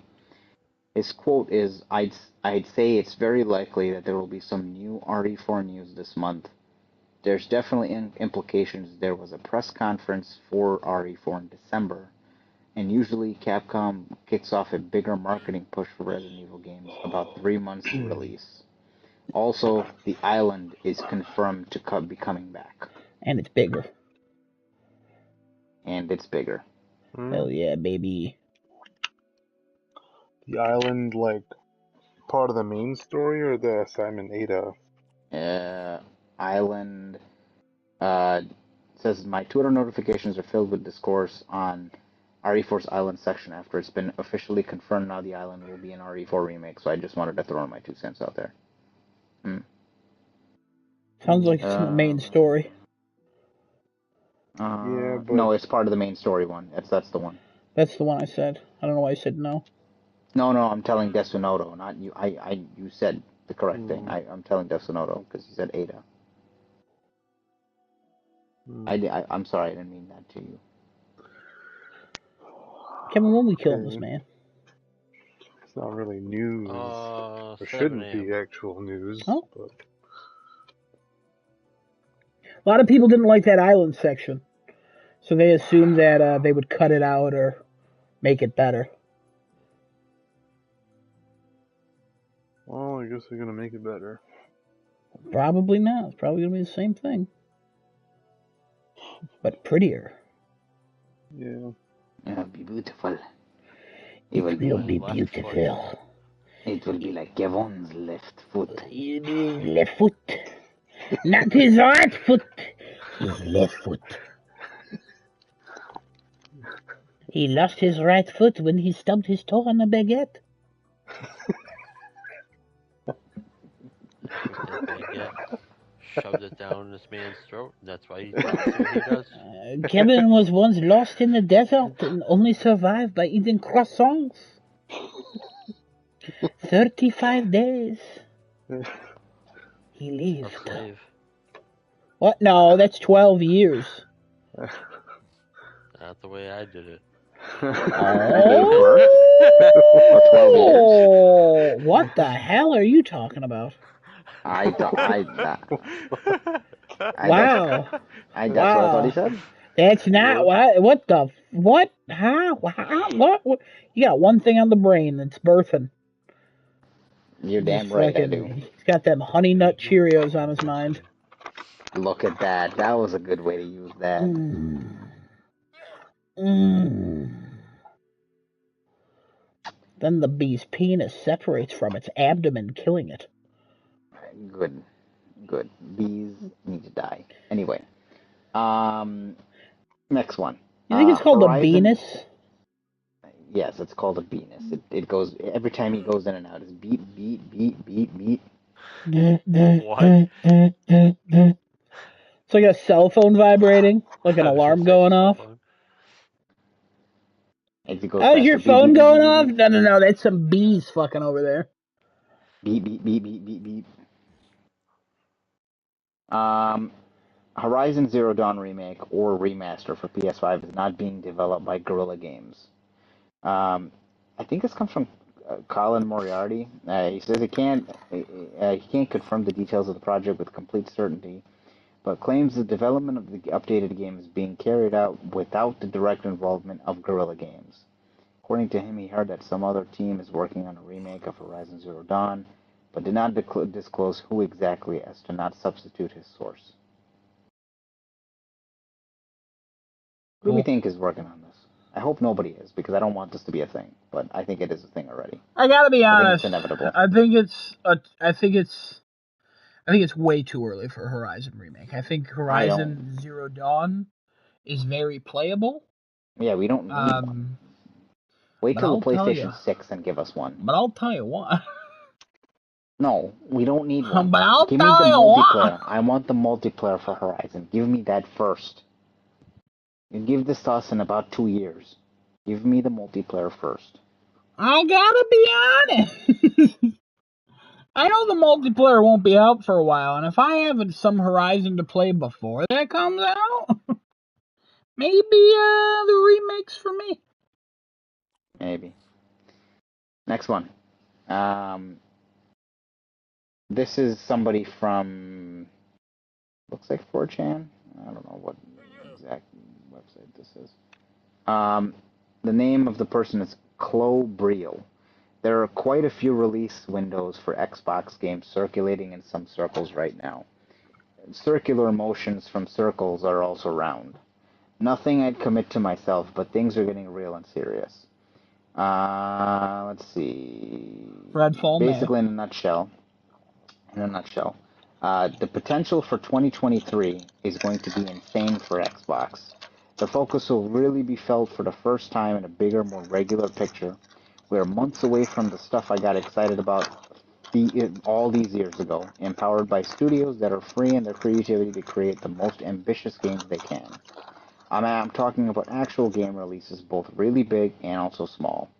His quote is, I'd say it's very likely that there will be some new RE4 news this month. There's definitely implications. There was a press conference for RE4 in December, and usually Capcom kicks off a bigger marketing push for Resident Evil games about 3 months to release. Also, the island is confirmed to be coming back. And it's bigger. And it's bigger. Hell yeah, baby. The island, like, part of the main story or the Simon Ada? Island says my Twitter notifications are filled with discourse on RE4's island section after it's been officially confirmed now the island will be an RE4 remake, so I just wanted to throw in my 2 cents out there. Sounds like it's in the main story. Yeah, but no, it's part of the main story one. That's the one. That's the one I said. I don't know why I said no. No, I'm telling Desunoto, not you. You said the correct thing. I'm telling Desunoto because you said Ada. I'm sorry, I didn't mean that to you. Kevin, when we killing this man? It's not really news. It shouldn't be actual news. Oh. But a lot of people didn't like that island section, so they assumed that they would cut it out or make it better. Well, I guess they're gonna make it better. Probably not. It's probably gonna be the same thing, but prettier. Yeah. It'll be beautiful. It will be beautiful. It will be like Kevin's left foot. His left foot. Not his right foot. His left foot. He lost his right foot when he stubbed his toe on a baguette. Shoved it down this man's throat. That's why he does what he does. Kevin was once lost in the desert and only survived by eating croissants. 35 days. He lived. A slave. What? No, that's 12 years. Not the way I did it. Oh, what the hell are you talking about? Wow. That's what I thought he said. That's not what the what? Huh? What? You got one thing on the brain. It's birthing. You're damn right I do. He's got them honey nut Cheerios on his mind. Look at that. That was a good way to use that. Then the bee's penis separates from its abdomen, killing it. Good. Bees need to die. Anyway. Next one. You think it's called a penis? Yes, it's called a penis. It goes every time he goes in and out. It's beat. What? It's like a cell phone vibrating, like an alarm going off. Oh, is your phone going off? No, that's some bees fucking over there. Beep. Horizon Zero Dawn remake or remaster for PS5 is not being developed by Guerrilla Games. Um, I think this comes from Colin Moriarty. He says he can't confirm the details of the project with complete certainty, but claims the development of the updated game is being carried out without the direct involvement of Guerrilla Games. According to him, he heard that some other team is working on a remake of Horizon Zero Dawn, but did not disclose who exactly as to not substitute his source. Who do we think is working on this? I hope nobody is, because I don't want this to be a thing, but I think it is a thing already. I gotta be honest. I think it's inevitable. I think it's way too early for a Horizon remake. I think Horizon Zero Dawn is very playable. Yeah, we don't need one. Wait till the PlayStation 6 and give us one. But I'll tell you what. No, we don't need one. But I'll give me the multiplayer. I want the multiplayer for Horizon. Give me that first. You give this to us in about 2 years. Give me the multiplayer first. I gotta be honest. I know the multiplayer won't be out for a while, and if I have some Horizon to play before that comes out, maybe the remake's for me. Maybe. Next one. This is somebody from, looks like 4chan. I don't know what exact website this is. The name of the person is Chloe Briel. There are quite a few release windows for Xbox games circulating in some circles right now. Circular motions from circles are also round. Nothing I'd commit to myself, but things are getting real and serious. Let's see. Redfall. Basically, in a nutshell, the potential for 2023 is going to be insane for Xbox. The focus will really be felt for the first time in a bigger, more regular picture. We are months away from the stuff I got excited about all these years ago, empowered by studios that are free in their creativity to create the most ambitious games they can. I'm talking about actual game releases, both really big and also small.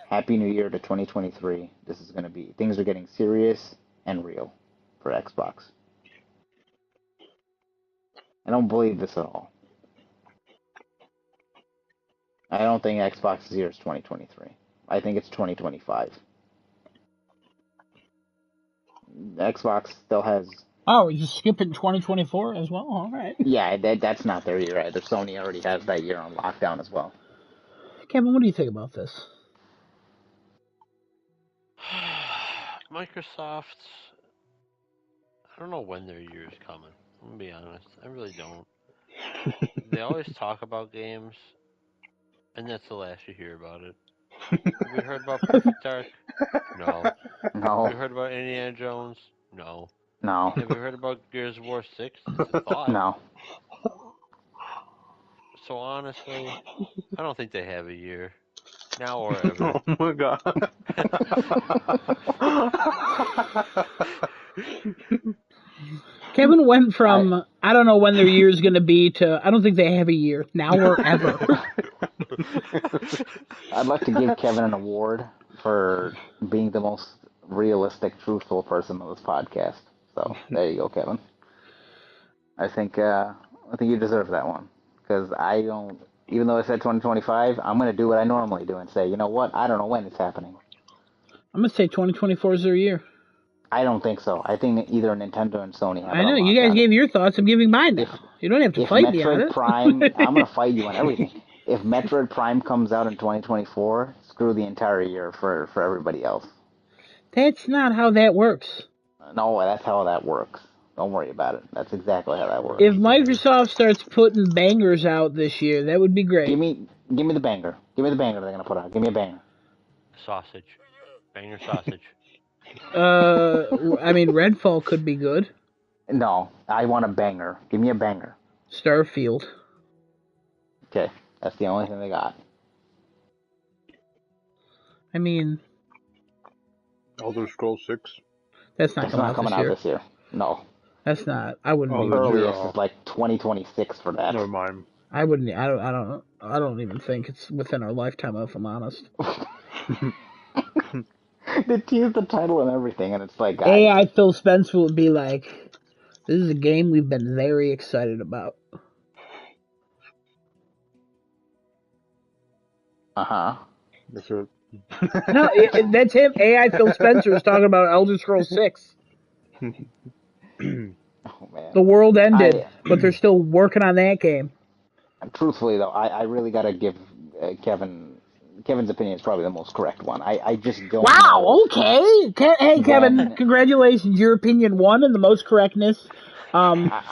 Happy New Year to 2023. This is going to be, things are getting serious and real for Xbox. I don't believe this at all. I don't think Xbox's year is 2023. I think it's 2025. Xbox still has... Oh, you're skipping 2024 as well? All right. Yeah, that's not their year either. Sony already has that year on lockdown as well. Kevin, what do you think about this? Microsoft, I don't know when their year is coming. I'm gonna be honest. I really don't. They always talk about games, and that's the last you hear about it. Have you heard about Perfect Dark? No. No. Have you heard about Indiana Jones? No. No. Have you heard about Gears of War 6? It's a thought. No. So honestly, I don't think they have a year. Now or ever. Oh my god. Kevin went from, I don't know when their year is going to be, to, I don't think they have a year, now or ever. I'd like to give Kevin an award for being the most realistic, truthful person on this podcast. So, there you go, Kevin. I think you deserve that one. Because I don't, even though I said 2025, I'm going to do what I normally do and say, you know what, I don't know when it's happening. I'm going to say 2024 is their year. I don't think so. I think either Nintendo and Sony have it. I know, you guys gave your thoughts, I'm giving mine now. You don't have to fight me on it. If Metroid Prime, I'm going to fight you on everything. If Metroid Prime comes out in 2024, screw the entire year for everybody else. That's not how that works. No, that's how that works. Don't worry about it. That's exactly how that works. If Microsoft starts putting bangers out this year, that would be great. Give me the banger. Give me the banger they're going to put out. Give me a banger. Sausage. Banger sausage. I mean, Redfall could be good. No, I want a banger. Give me a banger. Starfield. Okay, that's the only thing they got. I mean... Elder Scrolls 6? That's not coming out this year. No. That's not. I wouldn't. The earliest is like 2026 for that. Never mind. I wouldn't. I don't even think it's within our lifetime, if I'm honest. They tease the title and everything, and it's like... AI Phil Spencer would be like, This is a game we've been very excited about. Uh-huh. That's it. No, that's him. AI Phil Spencer is talking about Elder Scrolls 6. Oh man. The world ended, I but they're still working on that game. truthfully though, I really gotta give Kevin's opinion is probably the most correct one. I just don't know Wow, okay. Hey, Kevin, when congratulations. Your opinion won in the most correctness.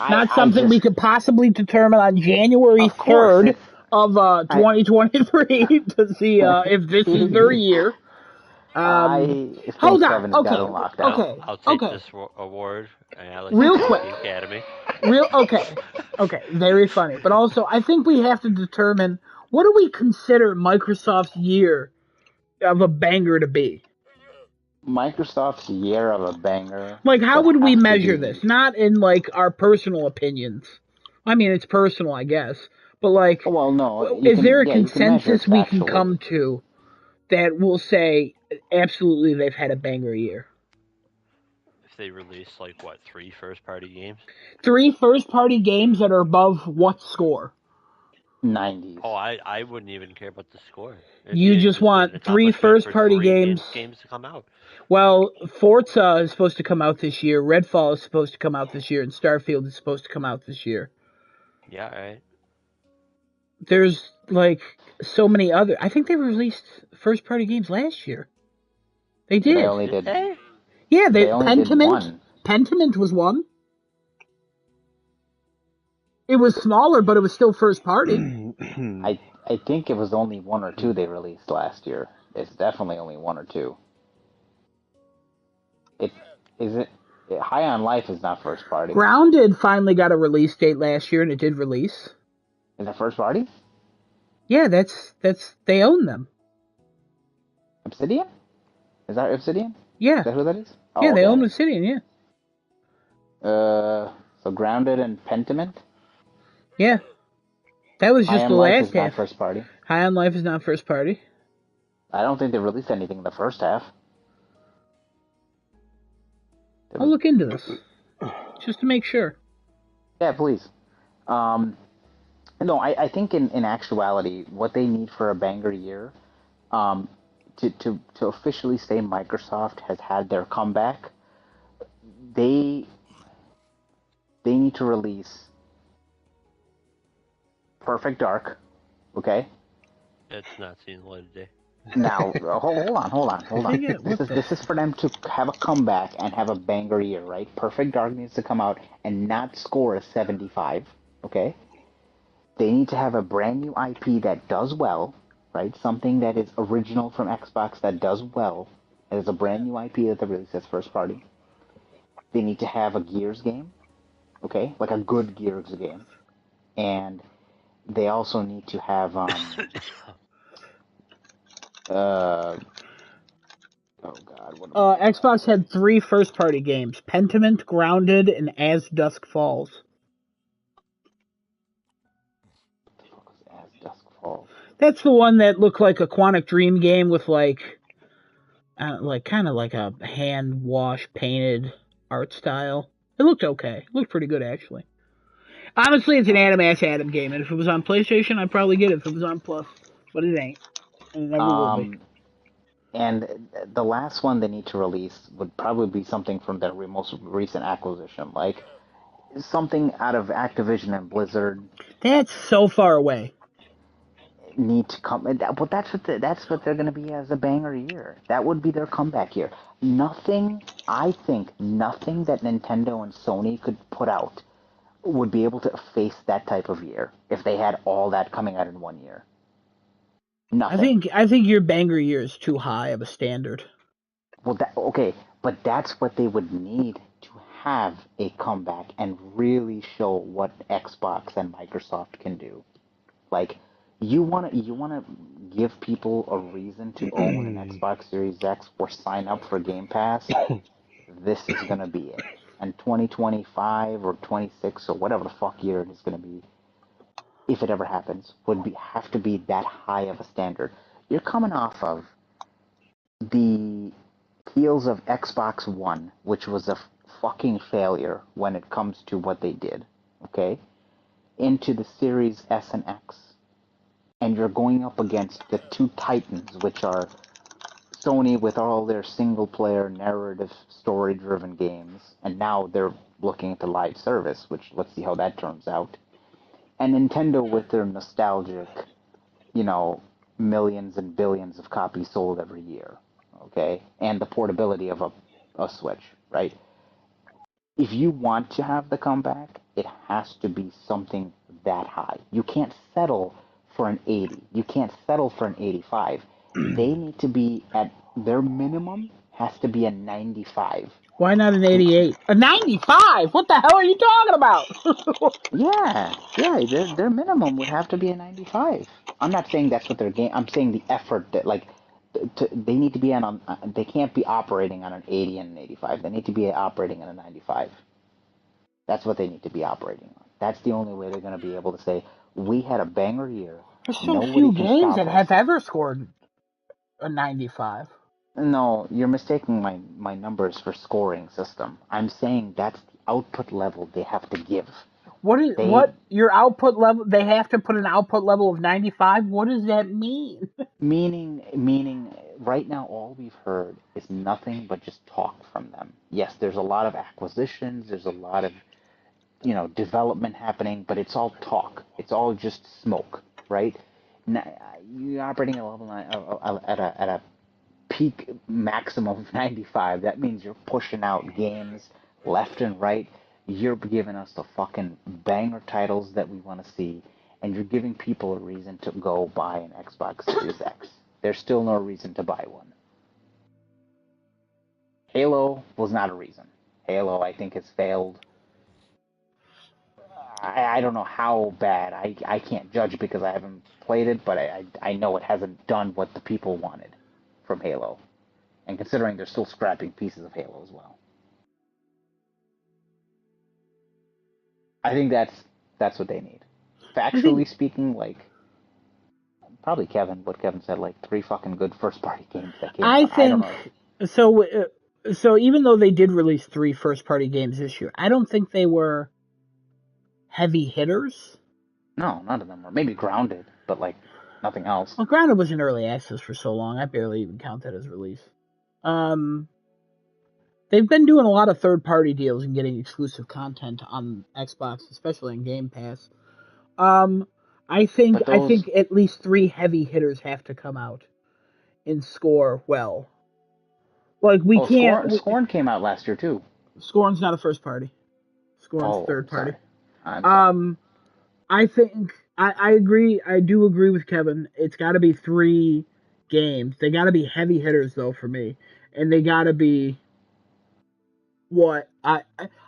Not I something we just could possibly determine on January of course 3rd it of I 2023 to see if this is their year. I Hold think on. Kevin's got Okay, him locked out. okay, I'll take okay. this award, and I'd like to Real thank quick. the Academy. Okay. Very funny. But also, I think we have to determine what do we consider Microsoft's year of a banger to be? Microsoft's year of a banger Like, how would would we have to measure be this? Not in, like, our personal opinions. I mean, it's personal, I guess. But, like, well no, is there a you can measure it consensus we can factually. come to that will say, absolutely, they've had a banger year? If they release like what 3 first-party games? 3 first party games that are above what score? 90s. Oh, I wouldn't even care about the score. You just It's an want 3 accomplishment first for party three games. games to come out. Well, Forza is supposed to come out this year, Redfall is supposed to come out this year, and Starfield is supposed to come out this year. Yeah, all right. There's, like, so many other. I think they released first party games last year. They They did. only Did did they? Yeah, they only did Pentiment. one. Pentiment was one. It was smaller, but it was still first party. I think it was only one or two they released last year. It's definitely only one or two. It is it High on Life is not first party. Grounded finally got a release date last year, and it did release. Is that first party? Yeah, that's they own them. Obsidian? Is that Obsidian? Yeah, Is that who that is? yeah, Oh, they own okay. Obsidian. Yeah, So Grounded and Pentiment. yeah. That was High just the on Life last is not half. first party. High on Life is not first party. I don't think they released anything in the first half. I'll look into this just to make sure. Yeah, please. Um, no, I think in actuality, what they need for a banger year, um, to officially say Microsoft has had their comeback, they they need to release Perfect Dark, okay? It's not seen the light of day. Now, hold on. Yeah, what the? This is for them to have a comeback and have a banger year, right? Perfect Dark needs to come out and not score a 75, okay? They need to have a brand new IP that does well, right? Something that is original from Xbox that does well. It is a brand new IP that they release as first party. They need to have a Gears game, okay? Like a good Gears game. And they also need to have uh oh god, what am I Xbox had 3 first party games: Pentiment, Grounded, and As Dusk Falls. what the fuck was As Dusk Falls? That's the one that looked like a Quantic Dream game with like kind of like a hand wash painted art style. It looked okay. It looked pretty good actually. Honestly, it's an Adam Ass Adam game, and if it was on PlayStation, I'd probably get it if it was on Plus, but it ain't, and it never will be. Um and the last one they need to release would probably be something from their most recent acquisition, like something out of Activision and Blizzard That's so far away. need to come. Well, that's what they're going to be as a banger year. That would be their comeback year. Nothing, I think, nothing that Nintendo and Sony could put out would be able to face that type of year if they had all that coming out in one year. Nothing. I think your banger year is too high of a standard. Well, okay, but that's what they would need to have a comeback and really show what Xbox and Microsoft can do. Like, you wanna give people a reason to own an Xbox Series X or sign up for Game Pass. This is gonna be it. And 2025 or 26 or whatever the fuck year it is gonna be, if it ever happens, would have to be that high of a standard. You're coming off of the heels of Xbox One, which was a fucking failure when it comes to what they did, okay, into the Series S and X, and you're going up against the two titans, which are Sony with all their single-player narrative story-driven games, and now they're looking at the live service, which let's see how that turns out, and Nintendo with their nostalgic, you know, millions and billions of copies sold every year, okay, and the portability of a Switch, right? If you want to have the comeback, it has to be something that high. You can't settle for an 80. You can't settle for an 85. They need to be at their minimum has to be a 95. Why not an 88? A 95? What the hell are you talking about? Yeah, their minimum would have to be a 95. I'm not saying that's what their game. I'm saying the effort that they need to be on. They can't be operating on an 80 and an 85. They need to be operating on a 95. That's what they need to be operating on. That's the only way they're going to be able to say we had a banger year. There's so Nobody few can games stop that us. have ever scored a 95. No, you're mistaking my numbers for scoring system. I'm saying that's the output level they have to give. They What your output level? They have to put an output level of 95. What does that mean? meaning right now all we've heard is nothing but just talk from them. Yes, there's a lot of acquisitions, there's a lot of development happening, but it's all talk. It's all just smoke, right? Now, you're operating at a level at a peak maximum of 95. That means you're pushing out games left and right. You're giving us the fucking banger titles that we want to see, and you're giving people a reason to go buy an Xbox Series X. There's still no reason to buy one. Halo was not a reason. Halo, I think, has failed. I don't know how bad. I can't judge because I haven't played it, but I know it hasn't done what the people wanted from Halo. And considering they're still scrapping pieces of Halo as well. I think that's what they need. Factually speaking, like probably what Kevin said, like 3 fucking good first party games that came I out. I don't think know. so. So even though they did release 3 first party games this year, I don't think they were heavy hitters. No, none of them were. Maybe Grounded, but like nothing else. Well, Grounded was in early access for so long, I barely even count that as release. They've been doing a lot of third party deals and getting exclusive content on Xbox, especially in Game Pass. I think But those at least 3 heavy hitters have to come out and score well. Like we can't. Scorn came out last year too. Scorn's not a first party. Scorn's Oh, third I'm sorry. party. I'm sorry. I think I agree. I do agree with Kevin. It's got to be 3 games. They got to be heavy hitters though for me, and they got to be what I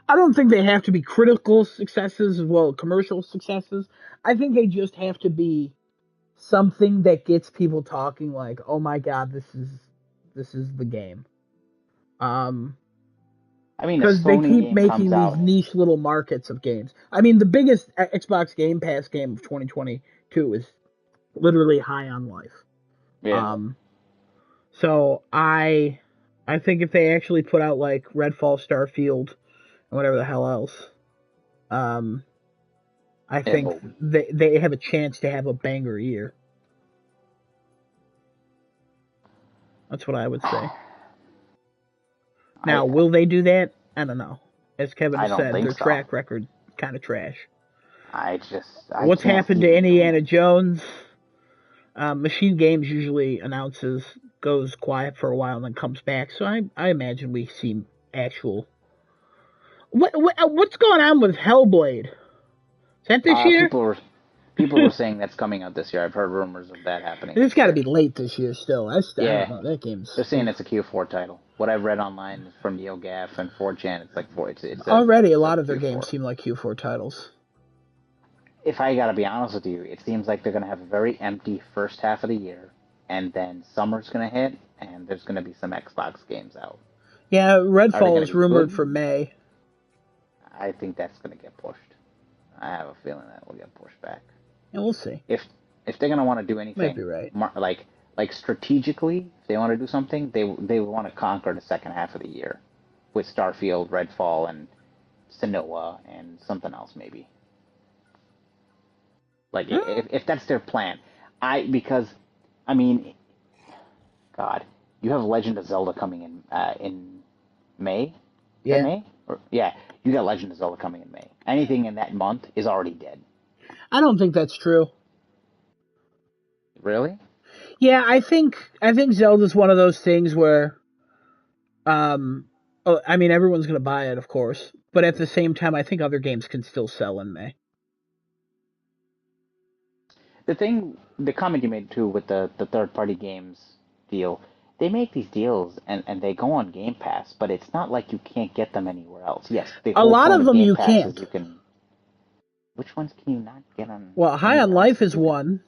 don't think they have to be critical successes as well, commercial successes. I think they just have to be something that gets people talking. Like, oh my god, this is the game. I mean, a Because they Sony keep game comes making these out. niche little markets of games. I mean, the biggest Xbox Game Pass game of 2022 is literally High on Life. Yeah. So I think if they actually put out like Redfall, Starfield, and whatever the hell else, I think they have a chance to have a banger year. That's what I would say. Now, will they do that? I don't know. As Kevin has said, their track record kind of trash. What's happened to Indiana Jones? Machine Games usually goes quiet for a while, and then comes back. So I imagine we see actual. What's going on with Hellblade? Is that this year? People were saying that's coming out this year. I've heard rumors of that happening. It's got to be late this year still. I don't know. That game's. They're saying it's a Q4 title. What I've read online from NeoGaf and 4chan, it's like it's already a lot of their games seem like Q4 titles. If I gotta be honest with you, it seems like they're gonna have a very empty first half of the year, and then summer's gonna hit, and there's gonna be some Xbox games out. Yeah, Redfall is rumored for May. I think that's gonna get pushed. I have a feeling that will get pushed back. Yeah, we'll see. If they're gonna want to do anything, might be right. Like strategically, if they want to do something, they want to conquer the second half of the year. with Starfield, Redfall, and Sonoa, and something else maybe. Like if that's their plan, because I mean, God, you have Legend of Zelda coming in May. Is that May? Yeah, you got Legend of Zelda coming in May. Anything in that month is already dead. I don't think that's true. Really? Yeah, I think Zelda's one of those things where, I mean, everyone's gonna buy it, of course, but at the same time, I think other games can still sell in May. The comment you made too with the third party games deal, they make these deals and they go on Game Pass, but it's not like you can't get them anywhere else. Yes, the A whole lot point of of them Game you Pass is can't. you can. Which ones can you not get on Well, High on anywhere else? Life is one.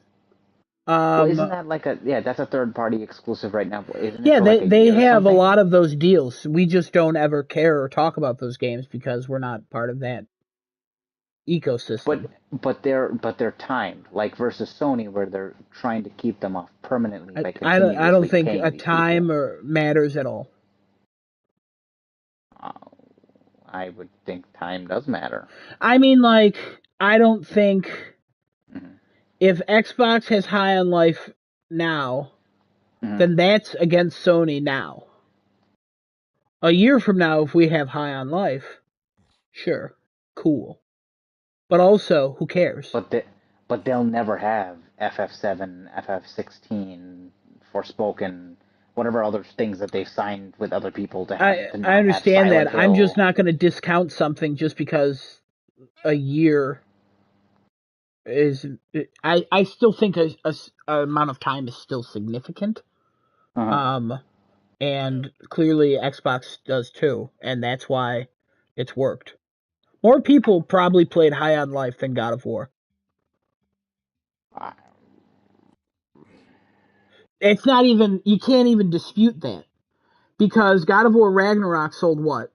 Well, isn't that like that's a third party exclusive right now? Isn't it Yeah, for like a they year or have a something? lot of those deals. We just don't ever care or talk about those games because we're not part of that ecosystem. But they're timed, like versus Sony, where they're trying to keep them off permanently by I don't continuously think a paying these time people. or matters at all. Uh, I would think time does matter. I mean, like, I don't think Mm-hmm. if Xbox has High on Life now, Mm-hmm. then that's against Sony now. A year from now, if we have High on Life, sure, cool. But also, who cares? But they'll never have FF7, FF16, Forspoken, whatever other things that they've signed with other people to I not have understand Silent that. I'm just Hill. not going to discount something just because a year is. I still think a amount of time is still significant. Uh-huh. Um, and clearly Xbox does too, and that's why it's worked. More people probably played High on Life than God of War. Uh, It's not even, you can't even dispute that because God of War Ragnarok sold what,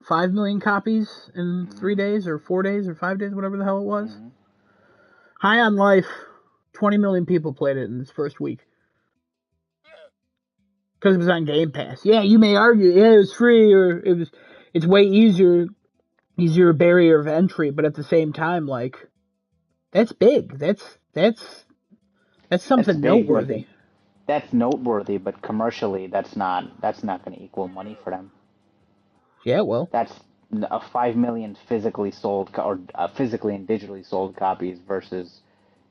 5 million copies in 3 mm-hmm. days or 4 days or 5 days, whatever the hell it was. Mm-hmm. High on Life, 20 million people played it in its first week because it was on Game Pass. Yeah, you may argue, yeah, it was free or it's way easier barrier of entry, but at the same time, like, that's big. That's That's something big, but noteworthy. that's noteworthy. But commercially, that's not going to equal money for them. Yeah, well, That's a 5 million physically sold or physically and digitally sold copies versus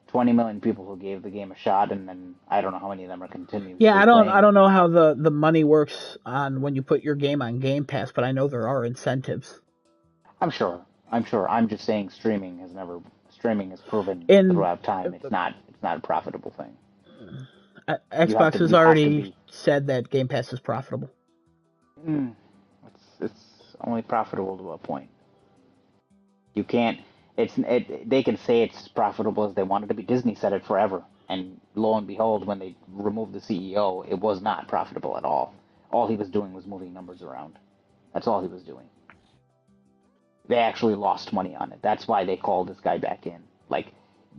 20 million people who gave the game a shot, and then I don't know how many of them are yeah, continuously playing I it. don't know how the money works on when you put your game on Game Pass, but I know there are incentives. I'm sure. I'm sure. I'm just saying streaming has proven And throughout time it's not a profitable thing. Xbox has You have to already be. said that Game Pass is profitable. Mm, it's only profitable to a point. You can't. They can say it's profitable as they want it to be. Disney said it forever, and lo and behold, when they removed the CEO, it was not profitable at all. All he was doing was moving numbers around. That's all he was doing. They actually lost money on it. That's why they called this guy back in. Like,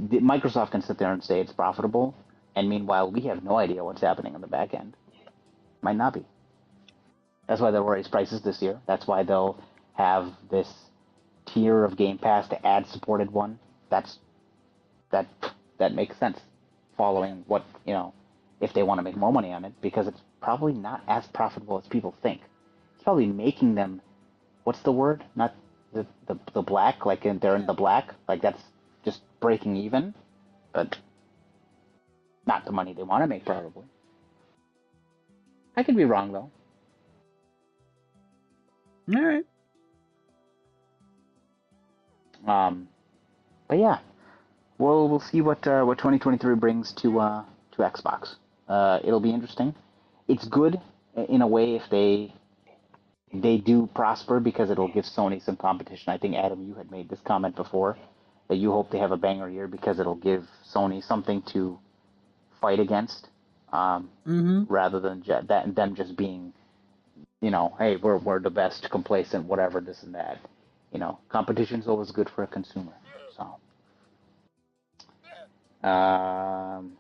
Microsoft can sit there and say it's profitable, and meanwhile, we have no idea what's happening on the back end. Might not be. That's why they'll raise prices this year. That's why they'll have this tier of Game Pass to add supported one. That's that that makes sense. Following what if they want to make more money on it, because it's probably not as profitable as people think. It's probably making them. What's the word? Not the black. Like they're in the black. Like that's just breaking even, but not the money they want to make. Probably. I could be wrong though. All right. But yeah, we'll see what 2023 brings to Xbox. It'll be interesting. It's good in a way if they do prosper because it'll give Sony some competition. I think Adam, you had made this comment before that you hope they have a banger year because it'll give Sony something to fight against, rather than them just being, hey, we're the best, complacent, whatever, this and that. Competition's always good for a consumer. So, um,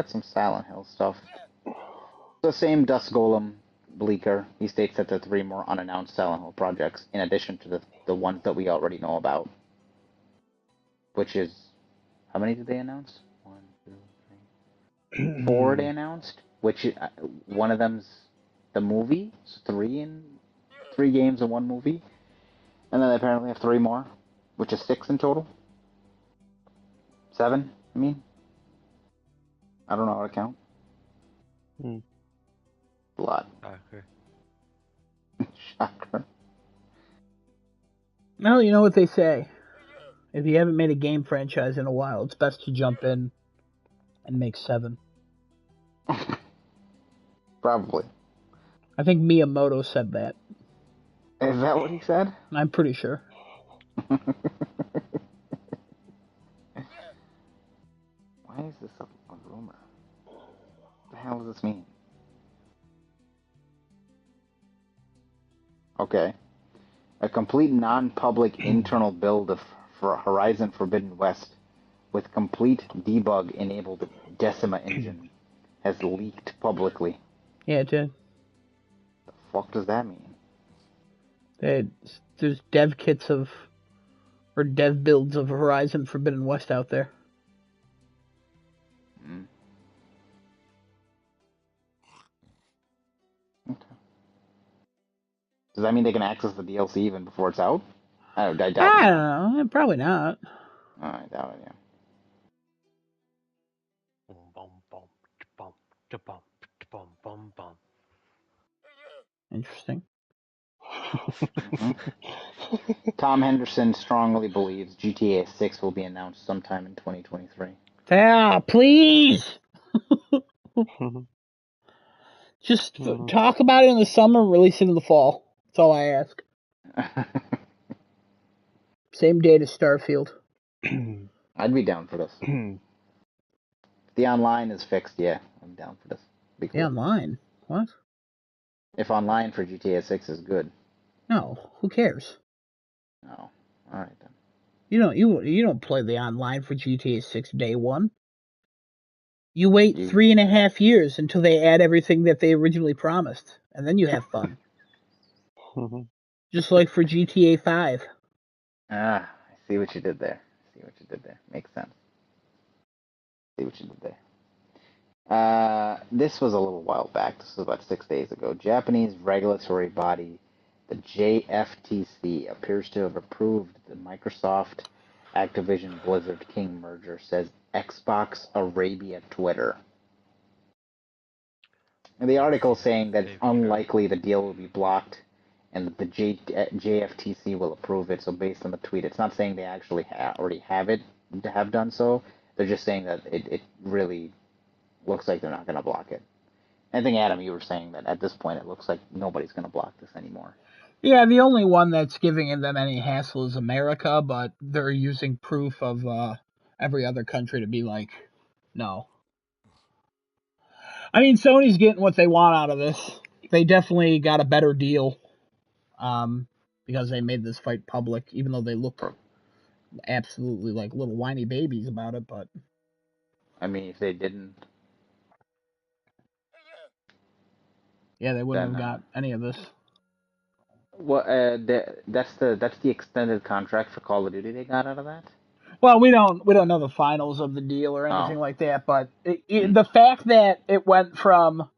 got some Silent Hill stuff. The same Dust Golem Bleaker. He states that there are 3 more unannounced Silent Hill projects, in addition to the ones that we already know about. Which is, how many did they announce? 1, 2, 3, 4 they announced. Which one of them's the movie. So 3 games and 1 movie, and then they apparently have 3 more, which is 6 in total. 7, I mean. I don't know how to count. A lot. Shocker. Shocker. Well, you know what they say. If you haven't made a game franchise in a while, it's best to jump in and make 7. Probably. I think Miyamoto said that. Is that what he said? I'm pretty sure. Why is this a rumor? What the hell does this mean? Okay. A complete non-public internal build for Horizon Forbidden West with complete debug-enabled Decima engine has leaked publicly. Yeah, it did. The fuck does that mean? There's dev kits or dev builds of Horizon Forbidden West out there. Okay. Does that mean they can access the DLC even before it's out? I doubt it. I don't know. Probably not. I doubt it, yeah. Interesting. Tom Henderson strongly believes GTA 6 will be announced sometime in 2023. Yeah, please! Just talk about it in the summer, release it in the fall. That's all I ask. Same date as Starfield. I'd be down for this. If the online is fixed, yeah, I'm down for this. Be cool. The online? What? If online for GTA 6 is good. No, who cares? Oh, alright then. You don't play the online for GTA 6 day one. You wait 3.5 years until they add everything that they originally promised, and then you have fun. Just like for GTA 5. I see what you did there. Makes sense. See what you did there. This was a little while back. This was about 6 days ago. Japanese regulatory body, the JFTC, appears to have approved the Microsoft Activision Blizzard King merger, says Xbox Arabia Twitter. And the article saying that it's unlikely the deal will be blocked and that the JFTC will approve it. So based on the tweet, it's not saying they actually already have done so. They're just saying that it really looks like they're not going to block it. I think, Adam, you were saying that at this point it looks like nobody's going to block this anymore. Yeah, the only one that's giving them any hassle is America, but they're using proof of every other country to be like, no. I mean, Sony's getting what they want out of this. They definitely got a better deal because they made this fight public, even though they look absolutely like little whiny babies about it. But I mean, if they didn't, yeah, they wouldn't have got any of this. Well, that's the extended contract for Call of Duty they got out of that. Well, we don't know the finals of the deal or anything like that, but the fact that it went from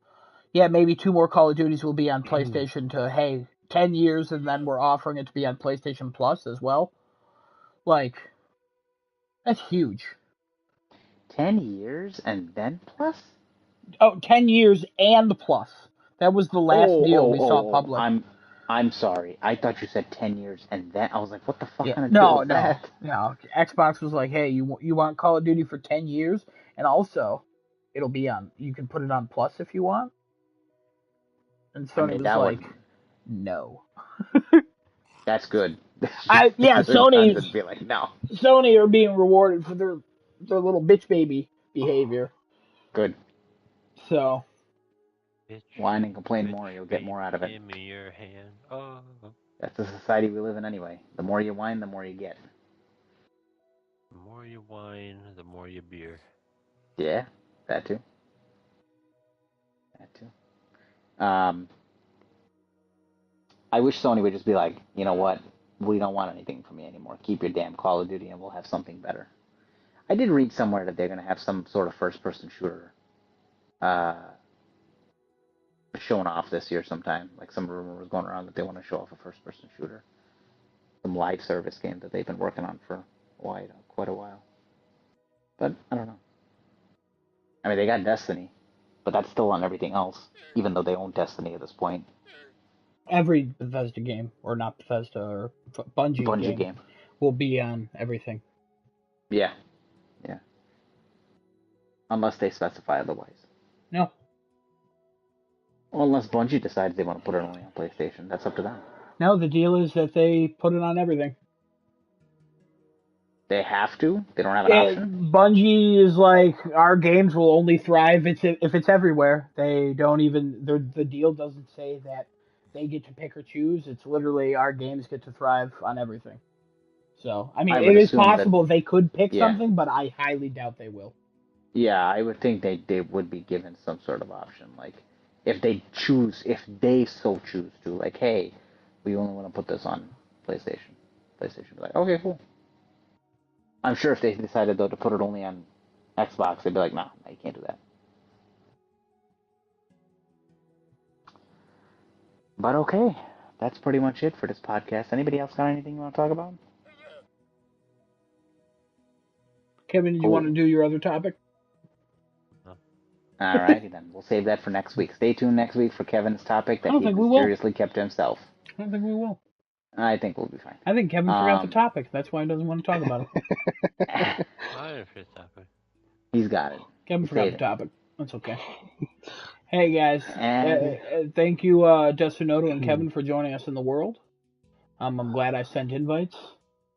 maybe 2 more Call of Duties will be on PlayStation to hey 10 years and then we're offering it to be on PlayStation Plus as well, like that's huge. 10 years and then plus? Oh, 10 years and plus. That was the last deal we saw public. I'm sorry. I thought you said 10 years and then. I was like, what the fuck kind of deal is that? No. Xbox was like, hey, you want Call of Duty for 10 years? And also, it'll be on, you can put it on Plus if you want. And Sony was like, no. That's good. Sony would be like, no. Sony are being rewarded for their little bitch baby behavior. Good. So. Whine and complain more, you'll get more out of it. Give me your hand. Oh. That's the society we live in anyway. The more you whine, the more you get. The more you whine, the more you beer. Yeah, that too. That too. I wish Sony would just be like, you know what? We don't want anything from you anymore. Keep your damn Call of Duty, and we'll have something better. I did read somewhere that they're going to have some sort of first-person shooter uh, shown off this year sometime. Like some rumor was going around that they want to show off a first-person shooter, some live service game that they've been working on for quite a while. But I don't know. I mean, they got Destiny, but that's still on everything else, even though they own Destiny at this point. Every Bethesda game, or not Bethesda, or Bungie game, will be on everything. Yeah. Unless they specify otherwise. No. Well, unless Bungie decides they want to put it only on PlayStation, that's up to them. No, the deal is that they put it on everything. They have to? They don't have an option? Bungie is like, our games will only thrive if it's everywhere. They don't even, the deal doesn't say that they get to pick or choose. It's literally our games get to thrive on everything. So, I mean, it is possible they could pick something, but I highly doubt they will. Yeah, I would think they would be given some sort of option. Like, if they so choose to, like, hey, we only want to put this on PlayStation. PlayStation would be like, okay, cool. I'm sure if they decided, though, to put it only on Xbox, they'd be like, nah, you can't do that. But okay, that's pretty much it for this podcast. Anybody else got anything you want to talk about? Kevin, do you want to do your other topic? No. Alrighty then. We'll save that for next week. Stay tuned next week for Kevin's topic that he mysteriously kept to himself. I don't think we will. I think we'll be fine. I think Kevin forgot the topic. That's why he doesn't want to talk about it. I didn't forget the topic. He's got it. Kevin forgot the topic. That's okay. Hey guys, thank you, Justin Noto and Kevin, for joining us in the world. I'm glad I sent invites.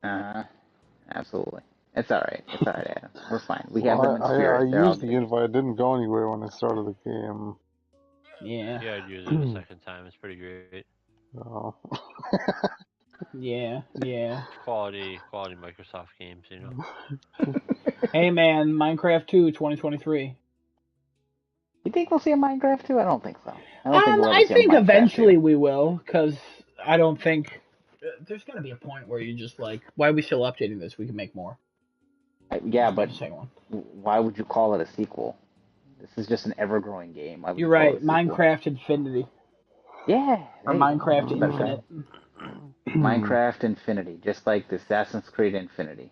Absolutely. It's all right. Adam. We're fine. We have them in spirit. I used the invite. It didn't go anywhere when I started the game. Yeah. Yeah, I'd use it the second time. It's pretty great. Oh. Yeah. Quality Microsoft games, you know. Hey man, Minecraft 2 2023. You think we'll see a Minecraft 2? I don't think so. I think eventually we will, because I don't think there's going to be a point where you just like, why are we still updating this? We can make more. Yeah, but why would you call it a sequel? This is just an ever-growing game. You're right. Minecraft Infinity. Yeah. Or Minecraft Infinite. Minecraft Infinity, just like the Assassin's Creed Infinity.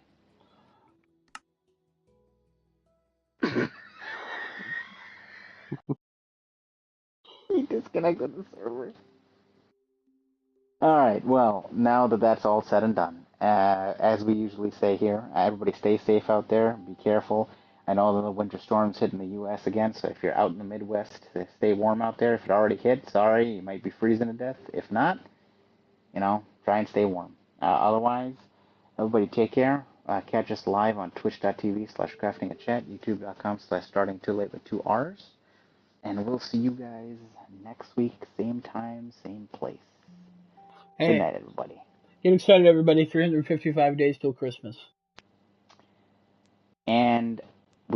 He disconnected the server. Alright, well, now that that's all said and done, as we usually say here, everybody stay safe out there, be careful. I know that the winter storm's hitting the U.S. again, so if you're out in the Midwest, stay warm out there. If it already hit, sorry, you might be freezing to death. If not, try and stay warm. Otherwise, everybody take care. Catch us live on twitch.tv/craftingachat, youtube.com/startingtoolate with 2 R's. And we'll see you guys next week, same time, same place. Good night, everybody. Get excited, everybody. 355 days till Christmas. And